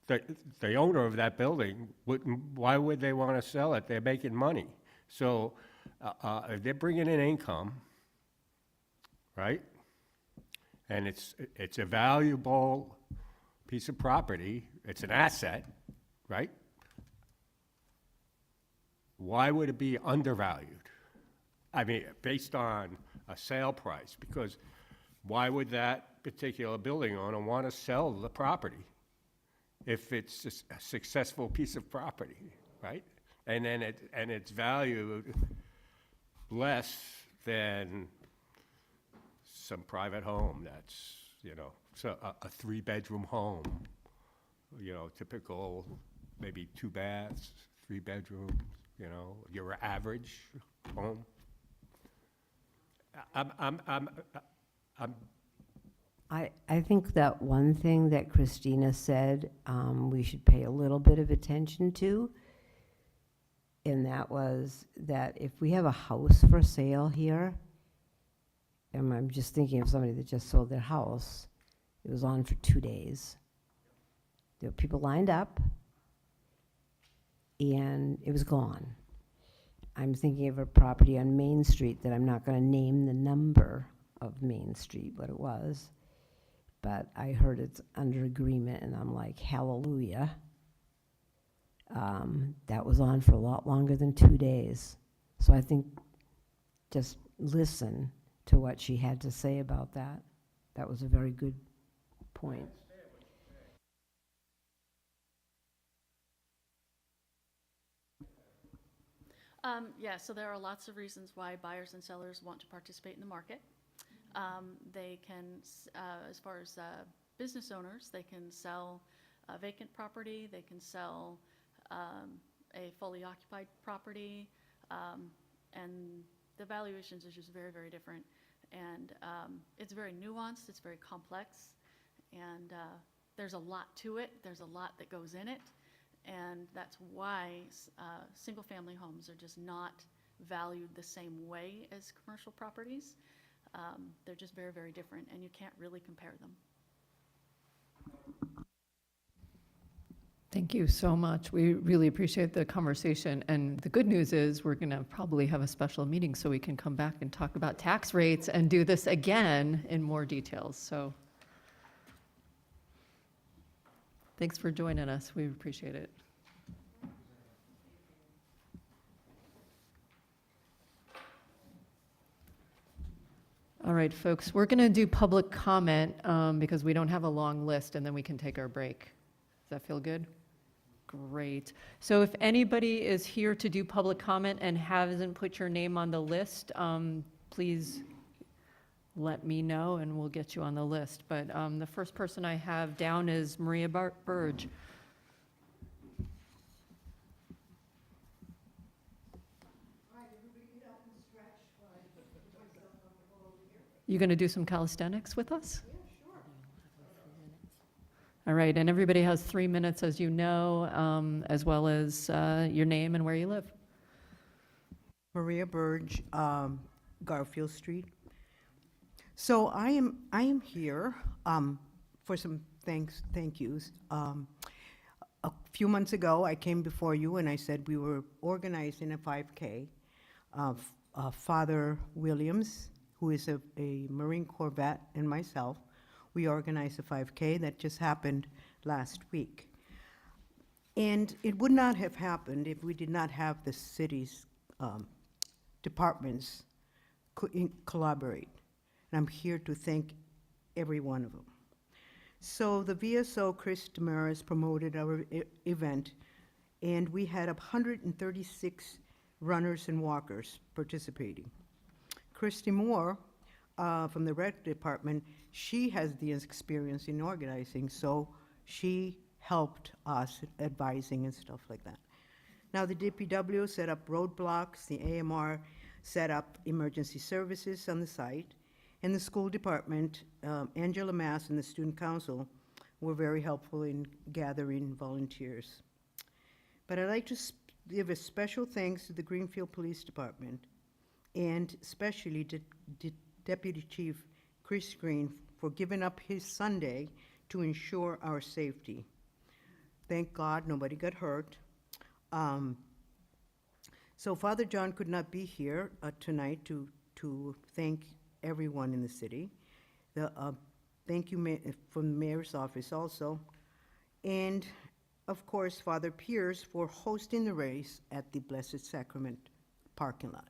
the owner of that building, why would they want to sell it? They're making money. So if they're bringing in income, right? And it's a valuable piece of property, it's an asset, right? Why would it be undervalued? I mean, based on a sale price, because why would that particular building owner want to sell the property if it's a successful piece of property, right? And then it's valued less than some private home that's, you know, so a three-bedroom home, you know, typical, maybe 2 baths, 3 bedrooms, you know, your average home. I think that one thing that Christina said, we should pay a little bit of attention to, and that was that if we have a house for sale here, and I'm just thinking of somebody that just sold their house, it was on for 2 days. There were people lined up, and it was gone. I'm thinking of a property on Main Street that I'm not going to name the number of Main Street, what it was, but I heard it's under agreement, and I'm like, hallelujah. That was on for a lot longer than 2 days. So I think just listen to what she had to say about that. That was a very good point. Yeah, so there are lots of reasons why buyers and sellers want to participate in the market. They can, as far as business owners, they can sell a vacant property, they can sell a fully occupied property, and the valuations are just very, very different. And it's very nuanced, it's very complex, and there's a lot to it, there's a lot that goes in it. And that's why single-family homes are just not valued the same way as commercial properties. They're just very, very different, and you can't really compare them. Thank you so much. We really appreciate the conversation. And the good news is we're going to probably have a special meeting so we can come back and talk about tax rates and do this again in more details. So thanks for joining us. We appreciate it. All right, folks, we're going to do public comment because we don't have a long list, and then we can take our break. Does that feel good? Great. So if anybody is here to do public comment and hasn't put your name on the list, please let me know and we'll get you on the list. But the first person I have down is Maria Burge. You going to do some calisthenics with us? Yeah, sure. All right, and everybody has 3 minutes, as you know, as well as your name and where you live. Maria Burge, Garfield Street. So I am here for some thank yous. A few months ago, I came before you and I said we were organizing a 5K. Father Williams, who is a Marine Corps vet, and myself, we organized a 5K that just happened last week. And it would not have happened if we did not have the city's departments collaborate. And I'm here to thank every one of them. So the VSO, Chris Damaris, promoted our event, and we had 136 runners and walkers participating. Christy Moore from the rec department, she has the experience in organizing, so she helped us advising and stuff like that. Now the DPW set up roadblocks, the AMR set up emergency services on the site, and the school department, Angela Mass and the student council were very helpful in gathering volunteers. But I'd like to give a special thanks to the Greenfield Police Department and especially to Deputy Chief Chris Green for giving up his Sunday to ensure our safety. Thank God nobody got hurt. So Father John could not be here tonight to thank everyone in the city. Thank you from the mayor's office also. And of course, Father Pierce for hosting the race at the Blessed Sacrament parking lot.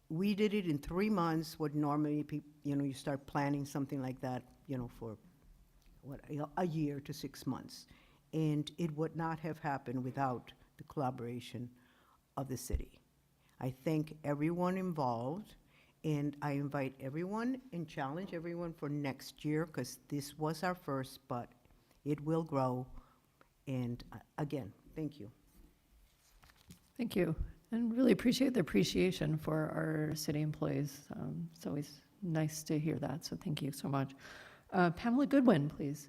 We did it in 3 months, what normally you start planning something like that, for a year to 6 months. And it would not have happened without the collaboration of the city. I thank everyone involved, and I invite everyone and challenge everyone for next year, because this was our first, but it will grow. And again, thank you. Thank you. And really appreciate the appreciation for our city employees. It's always nice to hear that, so thank you so much. Pamela Goodwin, please.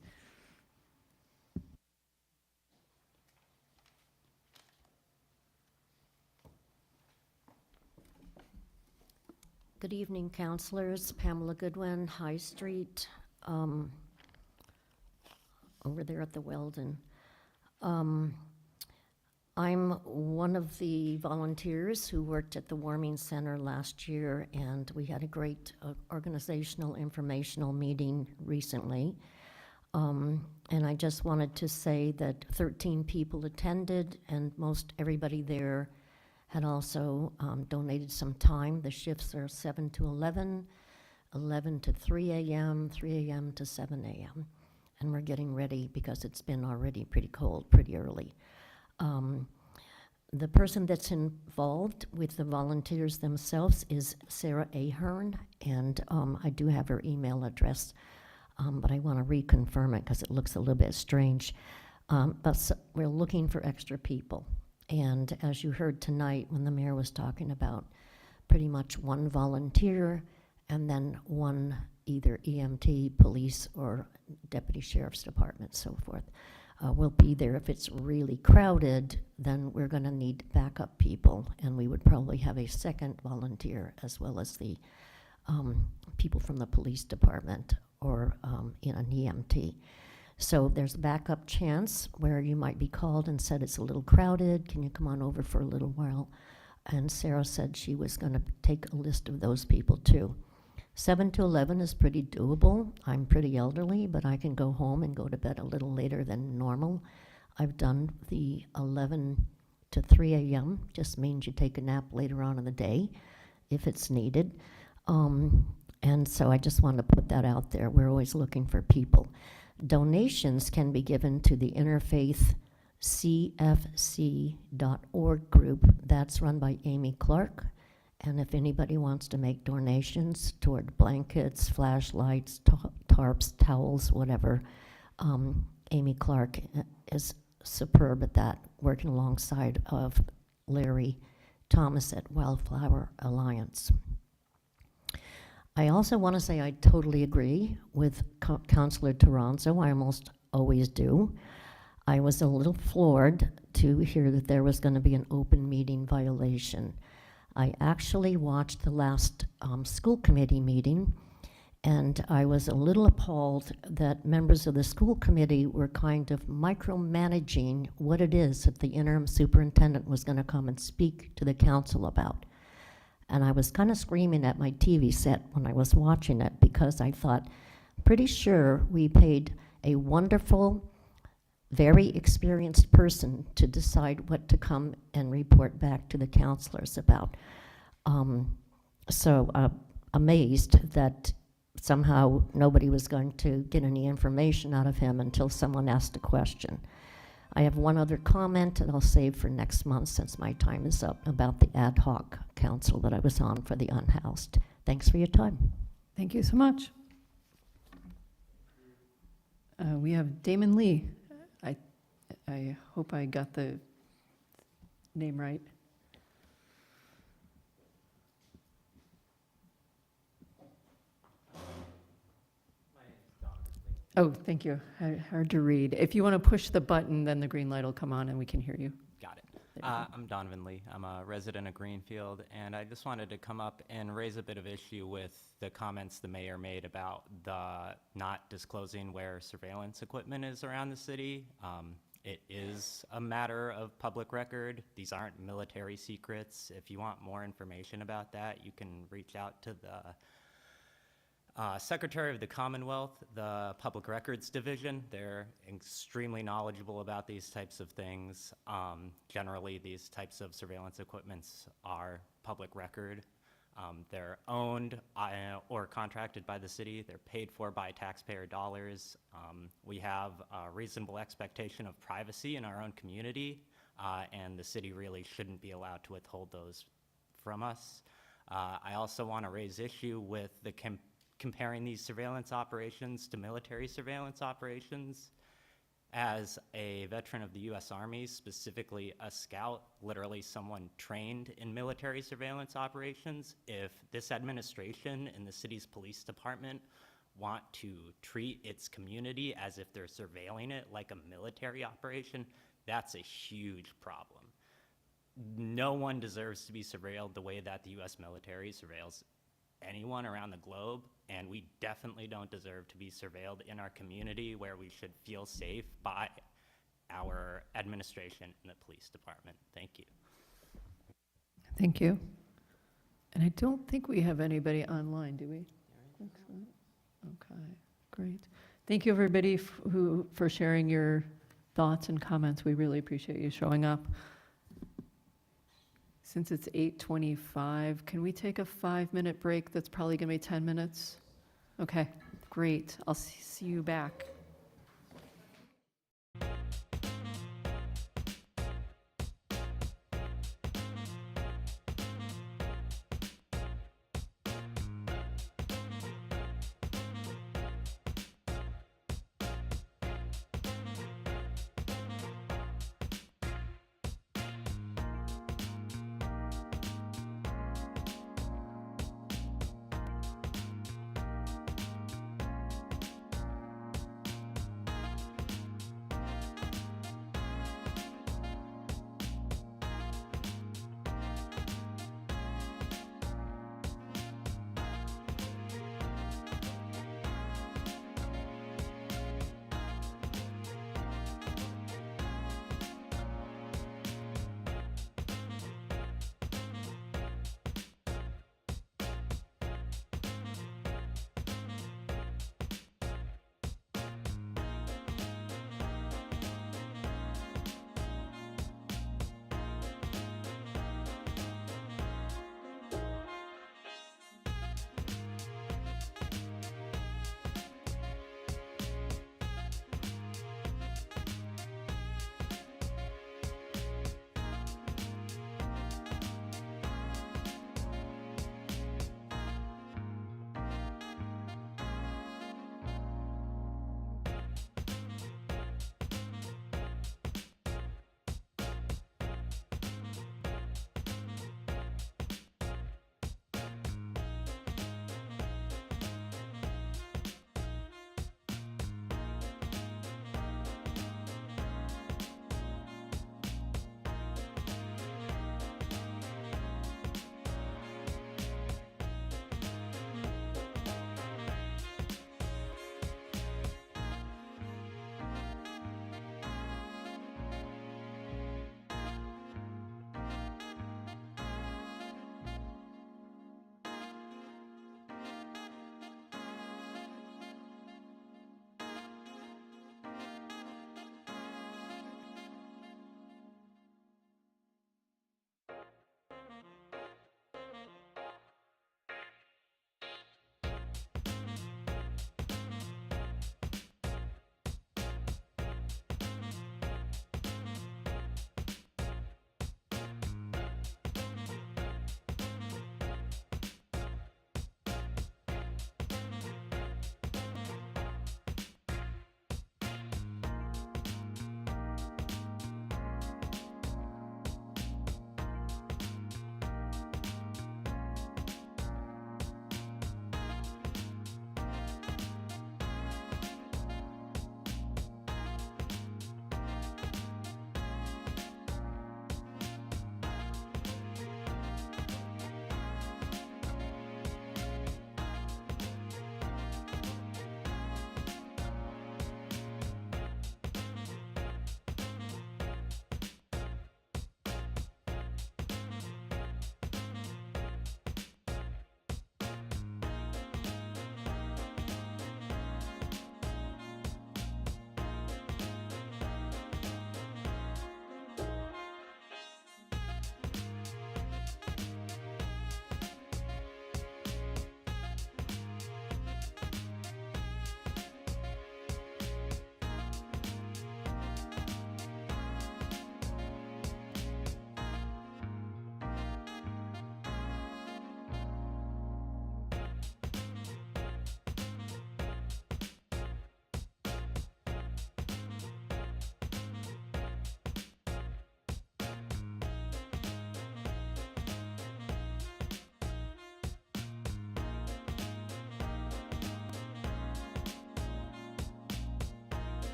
Good evening, councilors. Pamela Goodwin, High Street, over there at the Weldon. I'm one of the volunteers who worked at the Warming Center last year, and we had a great organizational informational meeting recently. And I just wanted to say that 13 people attended, and most everybody there had also donated some time. The shifts are 7 to 11, 11 to 3 a.m., 3 a.m. to 7 a.m. And we're getting ready because it's been already pretty cold, pretty early. The person that's involved with the volunteers themselves is Sarah Ahern, and I do have her email address, but I want to reconfirm it because it looks a little bit strange. But we're looking for extra people. And as you heard tonight when the mayor was talking about pretty much one volunteer and then one either EMT, police, or deputy sheriff's department, so forth. We'll be there. If it's really crowded, then we're going to need backup people, and we would probably have a second volunteer as well as the people from the police department or an EMT. So there's a backup chance where you might be called and said it's a little crowded, can you come on over for a little while? And Sarah said she was going to take a list of those people too. 7 to 11 is pretty doable. I'm pretty elderly, but I can go home and go to bed a little later than normal. I've done the 11 to 3 a.m., just means you take a nap later on in the day if it's needed. And so I just wanted to put that out there. We're always looking for people. Donations can be given to the Interfaith CFC.org group. That's run by Amy Clark. And if anybody wants to make donations toward blankets, flashlights, tarps, towels, whatever, Amy Clark is superb at that, working alongside of Larry Thomas at Wildflower Alliance. I also want to say I totally agree with Councillor Toronzo. I almost always do. I was a little floored to hear that there was going to be an open meeting violation. I actually watched the last school committee meeting, and I was a little appalled that members of the school committee were kind of micromanaging what it is that the interim superintendent was going to come and speak to the council about. And I was kind of screaming at my TV set when I was watching it, because I thought, pretty sure we paid a wonderful, very experienced person to decide what to come and report back to the councilors about. So amazed that somehow nobody was going to get any information out of him until someone asked a question. I have one other comment that I'll save for next month since my time is up, about the ad hoc council that I was on for the unhoused. Thanks for your time. Thank you so much. We have Damon Lee. I hope I got the name right. My name's Don. Oh, thank you. Hard to read. If you want to push the button, then the green light will come on and we can hear you. Got it. I'm Donovan Lee. I'm a resident of Greenfield, and I just wanted to come up and raise a bit of issue with the comments the mayor made about the not disclosing where surveillance equipment is around the city. It is a matter of public record. These aren't military secrets. If you want more information about that, you can reach out to the Secretary of the Commonwealth, the Public Records Division. They're extremely knowledgeable about these types of things. Generally, these types of surveillance equipments are public record. They're owned or contracted by the city. They're paid for by taxpayer dollars. We have a reasonable expectation of privacy in our own community, and the city really shouldn't be allowed to withhold those from us. I also want to raise issue with the comparing these surveillance operations to military surveillance operations. As a veteran of the U.S. Army, specifically a scout, literally someone trained in military surveillance operations, if this administration and the city's police department want to treat its community as if they're surveilling it like a military operation, that's a huge problem. No one deserves to be surveilled the way that the U.S. military surveils anyone around the globe, and we definitely don't deserve to be surveilled in our community where we should feel safe by our administration and the police department. Thank you. Thank you. And I don't think we have anybody online, do we? Excellent. Okay, great. Thank you, everybody, for sharing your thoughts and comments. We really appreciate you showing up. Since it's 8:25, can we take a 5-minute break? That's probably going to be 10 minutes. Okay, great. I'll see you back.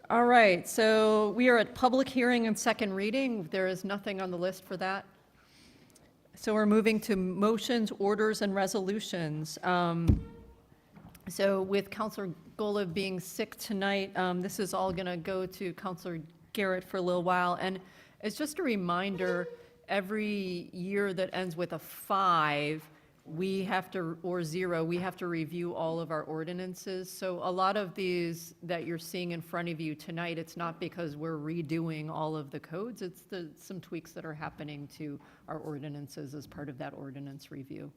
All right, so we are at public hearing and second reading. There is nothing on the list for that. So we're moving to motions, orders, and resolutions. So with Counselor Golub being sick tonight, this is all going to go to Counselor Garrett for a little while. And it's just a reminder, every year that ends with a 5, we have to, or 0, we have to review all of our ordinances. So a lot of these that you're seeing in front of you tonight, it's not because we're redoing all of the codes, it's some tweaks that are happening to our ordinances as part of that ordinance review.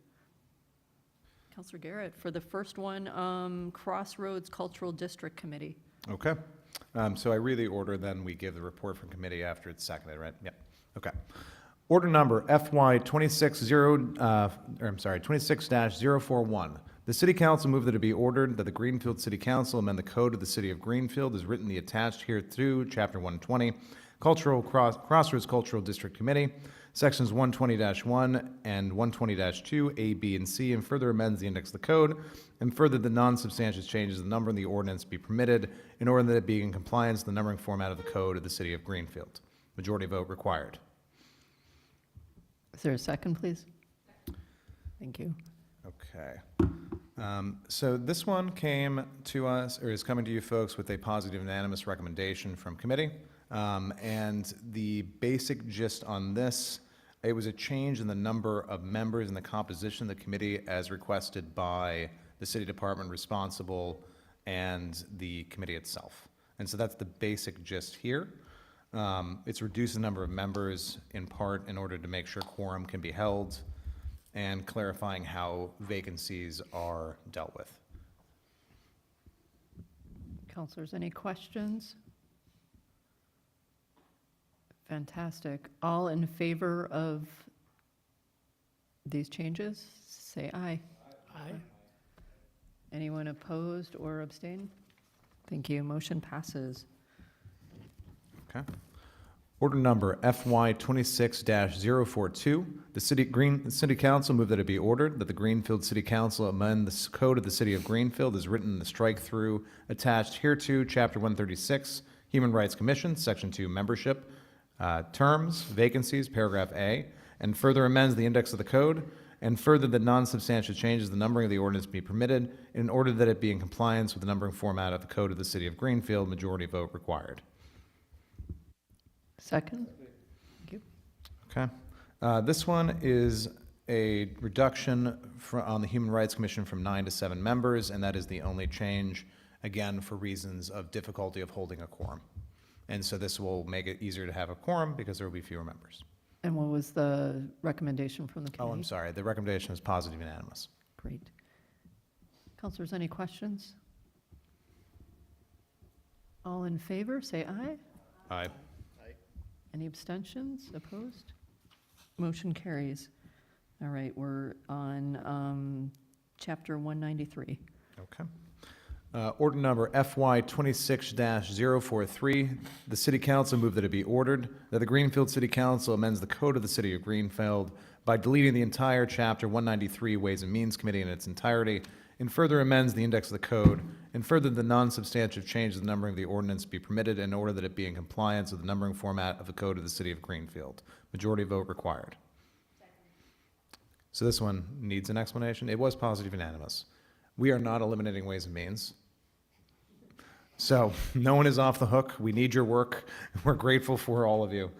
Counselor Garrett, for the first one, Crossroads Cultural District Committee. Okay. So I read the order, then we give the report from committee after it's seconded, right? Yep. Okay. Order number FY 26-041. The City Council move that it be ordered that the Greenfield City Council amend the code of the City of Greenfield as written the attached hereto, Chapter 120, Crossroads Cultural District Committee, Sections 120-1 and 120-2, A, B, and C, and further amends the index of the code, and further the non-substantial changes of the number in the ordinance be permitted in order that it be in compliance with the numbering format of the code of the City of Greenfield. Majority vote required. Is there a second, please? Thank you. Okay. So this one came to us, or is coming to you folks with a positive unanimous recommendation from committee. And the basic gist on this, it was a change in the number of members and the composition of the committee as requested by the city department responsible and the committee itself. And so that's the basic gist here. It's reduced the number of members in part in order to make sure quorum can be held and clarifying how vacancies are dealt with. Counselors, any questions? Fantastic. All in favor of these changes, say aye. Aye. Anyone opposed or abstain? Thank you. Motion passes. Okay. Order number FY 26-042. The City Council move that it be ordered that the Greenfield City Council amend the code of the City of Greenfield as written in the strike-through attached hereto, Chapter 136, Human Rights Commission, Section 2, Membership, Terms, Vacancies, Paragraph A, and further amends the index of the code, and further that non-substantial changes the numbering of the ordinance be permitted in order that it be in compliance with the numbering format of the code of the City of Greenfield. Majority vote required. Second? Thank you. Okay. This one is a reduction on the Human Rights Commission from 9 to 7 members, and that is the only change, again, for reasons of difficulty of holding a quorum. And so this will make it easier to have a quorum because there will be fewer members. And what was the recommendation from the committee? Oh, I'm sorry. The recommendation is positive unanimous. Great. Counselors, any questions? All in favor, say aye. Aye. Any abstentions? Opposed? Motion carries. All right, we're on Chapter 193. Okay. Order number FY 26-043. The City Council move that it be ordered that the Greenfield City Council amends the code of the City of Greenfield by deleting the entire Chapter 193 Ways and Means Committee in its entirety, and further amends the index of the code, and further the non-substantive change of the numbering of the ordinance be permitted in order that it be in compliance with the numbering format of the code of the City of Greenfield. Majority vote required. So this one needs an explanation. It was positive unanimous. We are not eliminating Ways and Means. So no one is off the hook. We need your work. We're grateful for all of you.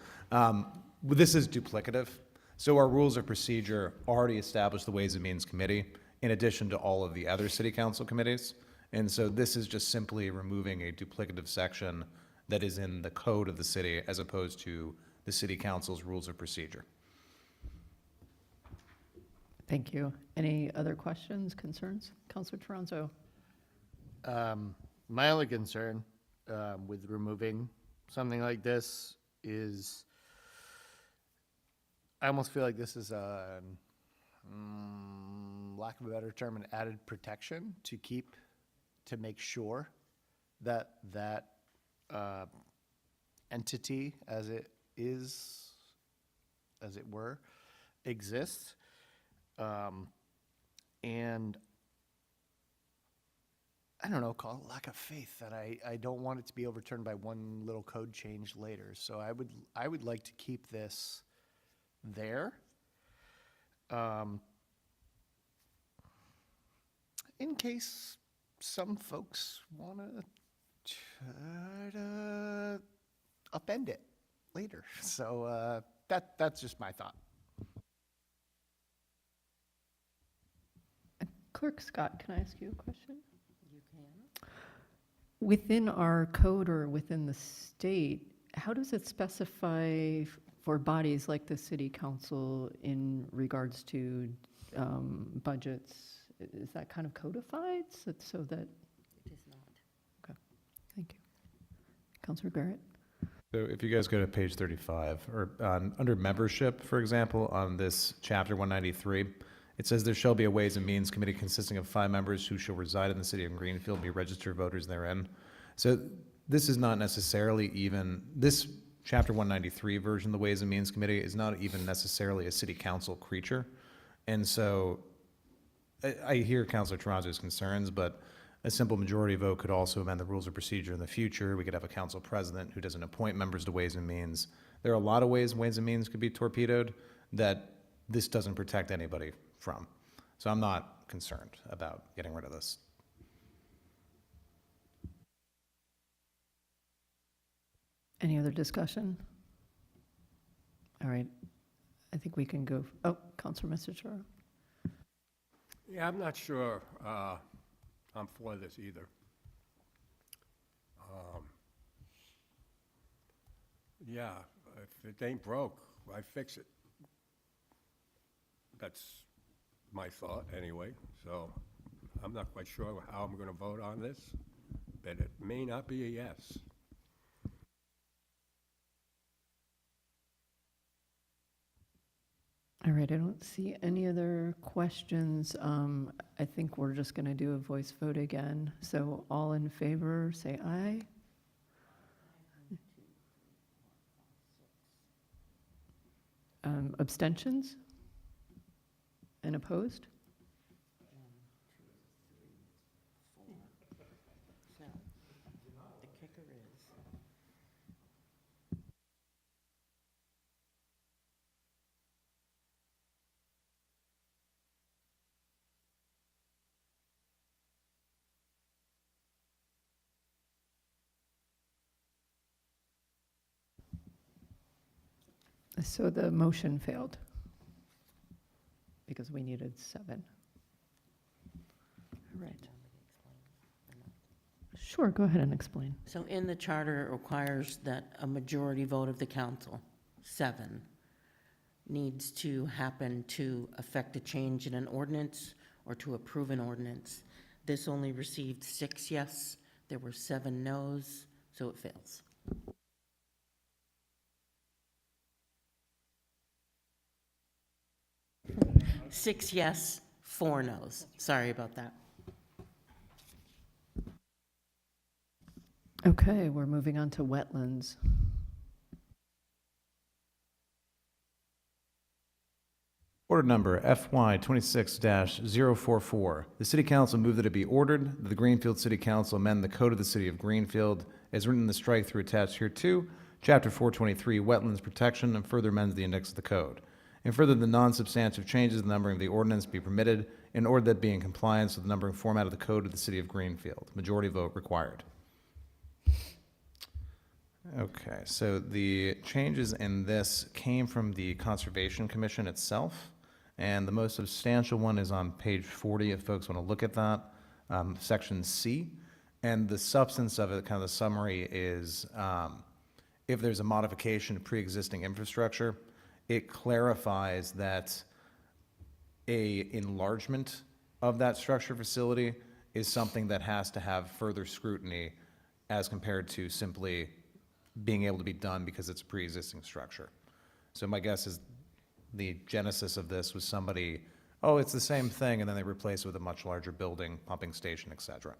This is duplicative. So our rules of procedure already established the Ways and Means Committee in addition to all of the other city council committees. And so this is just simply removing a duplicative section that is in the code of the city as opposed to the city council's rules of procedure. Thank you. Any other questions, concerns? Counselor Toronto? My only concern with removing something like this is I almost feel like this is a, lack of a better term, an added protection to make sure that that entity, as it were, exists. And I don't know, call it lack of faith that I don't want it to be overturned by one little code change later. So I would like to keep this there. In case some folks want to try to upend it later. So that's just my thought. Clerk Scott, can I ask you a question? You can. Within our code or within the state, how does it specify for bodies like the city council in regards to budgets? Is that kind of codified so that? It is not. Okay, thank you. Councilor Garrett? So if you guys go to page 35, or under membership, for example, on this chapter 193, it says there shall be a Ways and Means Committee consisting of 5 members who shall reside in the city of Greenfield and be registered voters therein. So this is not necessarily even, this chapter 193 version of the Ways and Means Committee is not even necessarily a city council creature. And so I hear Councilor Toronto's concerns, but a simple majority vote could also amend the rules of procedure in the future. We could have a council president who doesn't appoint members to Ways and Means. There are a lot of ways and Means could be torpedoed that this doesn't protect anybody from. So I'm not concerned about getting rid of this. Any other discussion? All right, I think we can go, oh, Councilor Mesicharo. Yeah, I'm not sure I'm for this either. Yeah, if it ain't broke, why fix it? That's my thought anyway, so I'm not quite sure how I'm gonna vote on this, but it may not be a yes. All right, I don't see any other questions. I think we're just going to do a voice vote again. So all in favor, say aye. Abstentions? And opposed? So, the kicker is, So the motion failed because we needed 7. All right. Sure, go ahead and explain. so in the charter, it requires that a majority vote of the council, 7, needs to happen to affect a change in an ordinance or to approve an ordinance. This only received 6 yes, there were 7 no's, so it fails. Six yes, 4 no's. Sorry about that. Okay, we're moving on to wetlands. Order number FY 26-044. The City Council move that it be ordered that the Greenfield City Council amend the Code of the City of Greenfield as written in the strike-through attached hereto, Chapter 423, Wetlands Protection, and further amends the index of the code. And further, the non-substantive changes in the numbering of the ordinance be permitted in order that be in compliance with the numbering format of the Code of the City of Greenfield. Majority vote required. Okay, so the changes in this came from the Conservation Commission itself, and the most substantial one is on page 40, if folks want to look at that, section C. And the substance of it, kind of the summary, is if there's a modification to pre-existing infrastructure, it clarifies that a enlargement of that structure facility is something that has to have further scrutiny as compared to simply being able to be done because it's a pre-existing structure. So my guess is the genesis of this was somebody, oh, it's the same thing, and then they replace it with a much larger building, pumping station, et cetera.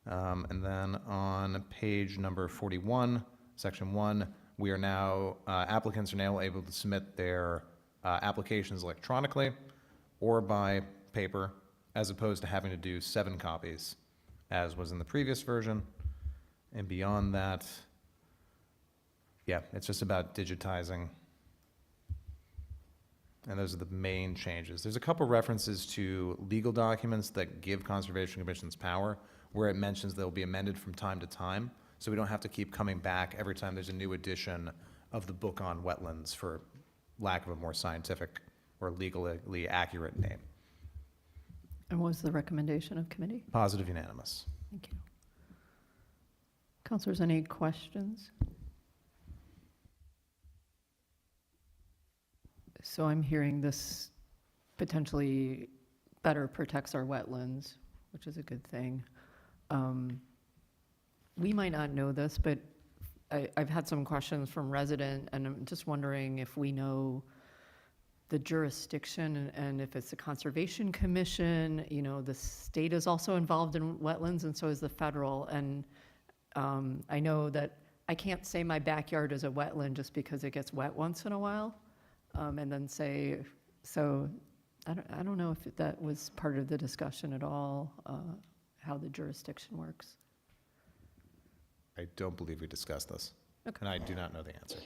And then on page number 41, section 1, we are now, applicants are now able to submit their applications electronically or by paper, as opposed to having to do 7 copies as was in the previous version. And beyond that, yeah, it's just about digitizing. And those are the main changes. There's a couple references to legal documents that give Conservation Commissions power, where it mentions they'll be amended from time to time, so we don't have to keep coming back every time there's a new edition of the book on wetlands, for lack of a more scientific or legally accurate name. And what was the recommendation of committee? Positive unanimous. Thank you. Counselors, any questions? So I'm hearing this potentially better protects our wetlands, which is a good thing. We might not know this, but I've had some questions from resident, and I'm just wondering if we know the jurisdiction and if it's the Conservation Commission. You know, the state is also involved in wetlands, and so is the federal. And I know that I can't say my backyard is a wetland just because it gets wet once in a while, and then say, so I don't know if that was part of the discussion at all, how the jurisdiction works. I don't believe we discussed this, and I do not know the answer.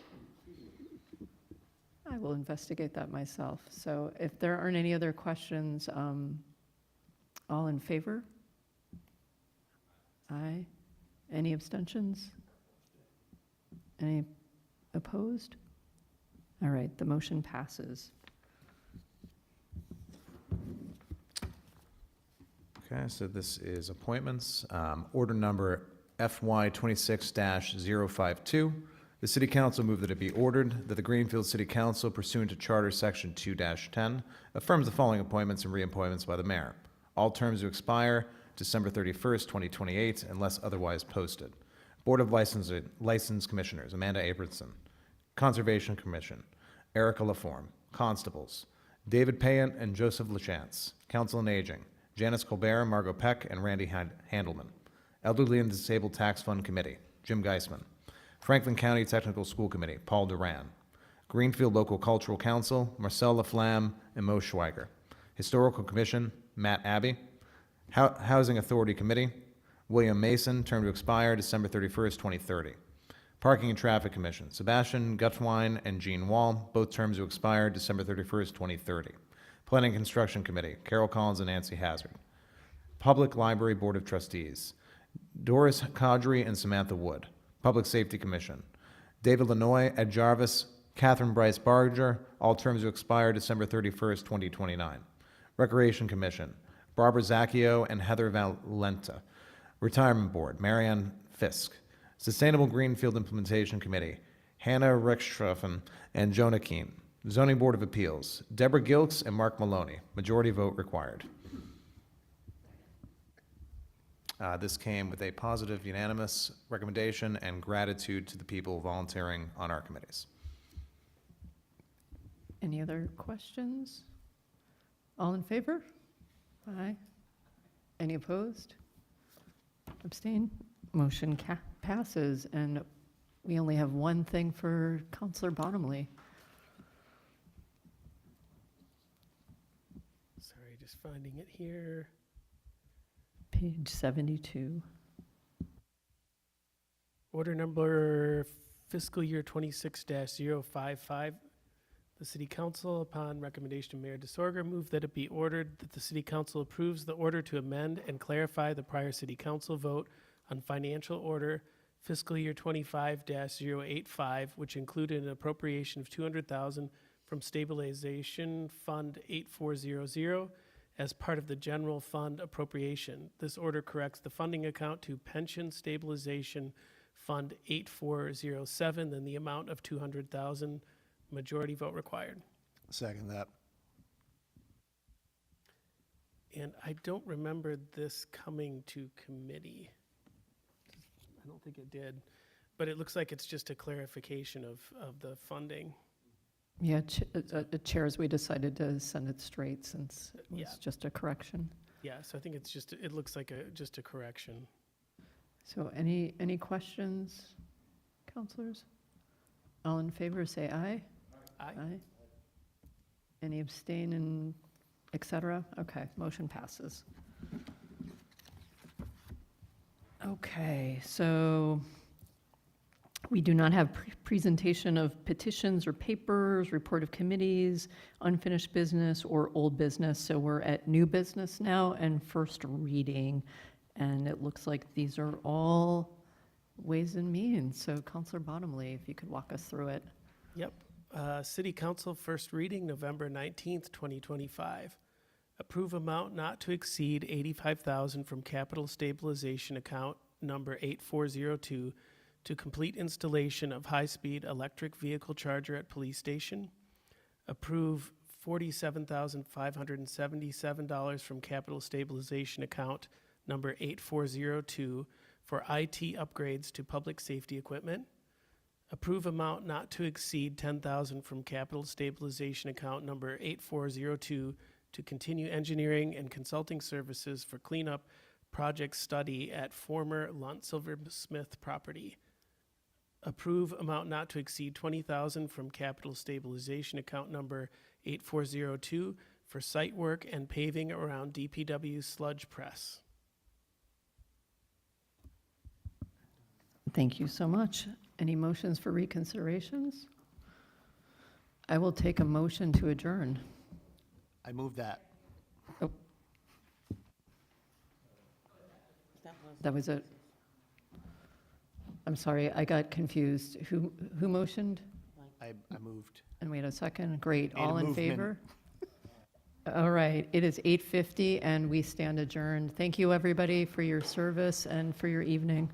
I will investigate that myself. So if there aren't any other questions, all in favor? Aye. Any abstentions? Any opposed? All right, the motion passes. Okay, so this is appointments. Order number FY 26-052. The City Council move that it be ordered that the Greenfield City Council, pursuant to Charter Section 2-10, affirms the following appointments and reappointments by the mayor. All terms to expire December 31st, 2028, unless otherwise posted. Board of License Commissioners, Amanda Abramson. Conservation Commission, Erica LaForme. Constables, David Payant and Joseph LaChance. Council on Aging, Janice Colbert, Margot Peck, and Randy Handelman. Elderly and Disabled Tax Fund Committee, Jim Geisman. Franklin County Technical School Committee, Paul Duran. Greenfield Local Cultural Council, Marcel Laflamme and Mo Schweiger. Historical Commission, Matt Abbey. Housing Authority Committee, William Mason, term to expire December 31st, 2030. Parking and Traffic Commission, Sebastian Gutwein and Jean Wall, both terms to expire December 31st, 2030. Planning and Construction Committee, Carol Collins and Nancy Hazard. Public Library Board of Trustees, Doris Caudry and Samantha Wood. Public Safety Commission, David Lanoy, Ed Jarvis, Catherine Bryce Barger, all terms to expire December 31st, 2029. Recreation Commission, Barbara Zacchio and Heather Valenta. Retirement Board, Marianne Fisk. Sustainable Greenfield Implementation Committee, Hannah Rextroffen and Jonah Keene. Zoning Board of Appeals, Deborah Gilks and Mark Maloney. Majority vote required. This came with a positive, unanimous recommendation and gratitude to the people volunteering on our committees. Any other questions? All in favor? Aye. Any opposed? Abstain? Motion passes, and we only have one thing for Councillor Bottomley. Sorry, just finding it here. Page 72. Order number fiscal year 26-055. The City Council, upon recommendation of Mayor DeSorger, move that it be ordered that the City Council approves the order to amend and clarify the prior City Council vote on financial order fiscal year 25-085, which included an appropriation of $200,000 from Stabilization Fund 8400 as part of the general fund appropriation. This order corrects the funding account to Pension Stabilization Fund 8407 in the amount of $200,000. Majority vote required. Second that. And I don't remember this coming to committee. I don't think it did, but it looks like it's just a clarification of the funding. Yeah, chairs, we decided to send it straight since it was Yeah. just a correction. Yeah, so I think it's just, it looks like just a correction. So any questions, councilors? All in favor, say aye. Aye. Any abstain and et cetera? Okay, motion passes. Okay, so we do not have presentation of petitions or papers, report of committees, unfinished business, or old business. So we're at new business now and first reading. And it looks like these are all ways and means. So Counselor Bottomley, if you could walk us through it. Yep. City Council first reading, November 19th, 2025. Approve amount not to exceed $85,000 from capital stabilization account number 8402 to complete installation of high-speed electric vehicle charger at police station. Approve $47,577 from capital stabilization account number 8402 for IT upgrades to public safety equipment. Approve amount not to exceed $10,000 from capital stabilization account number 8402 to continue engineering and consulting services for cleanup project study at former Lunt Silversmith property. Approve amount not to exceed $20,000 from capital stabilization account number 8402 for site work and paving around DPW sludge press. Thank you so much. Any motions for reconsiderations? I will take a motion to adjourn. I move that. Oh. That was it. I'm sorry, I got confused. Who motioned? I moved. And we had a second? Great. Made a All in movement. favor? All right, it is 8:50 and we stand adjourned. Thank you, everybody, for your service and for your evening.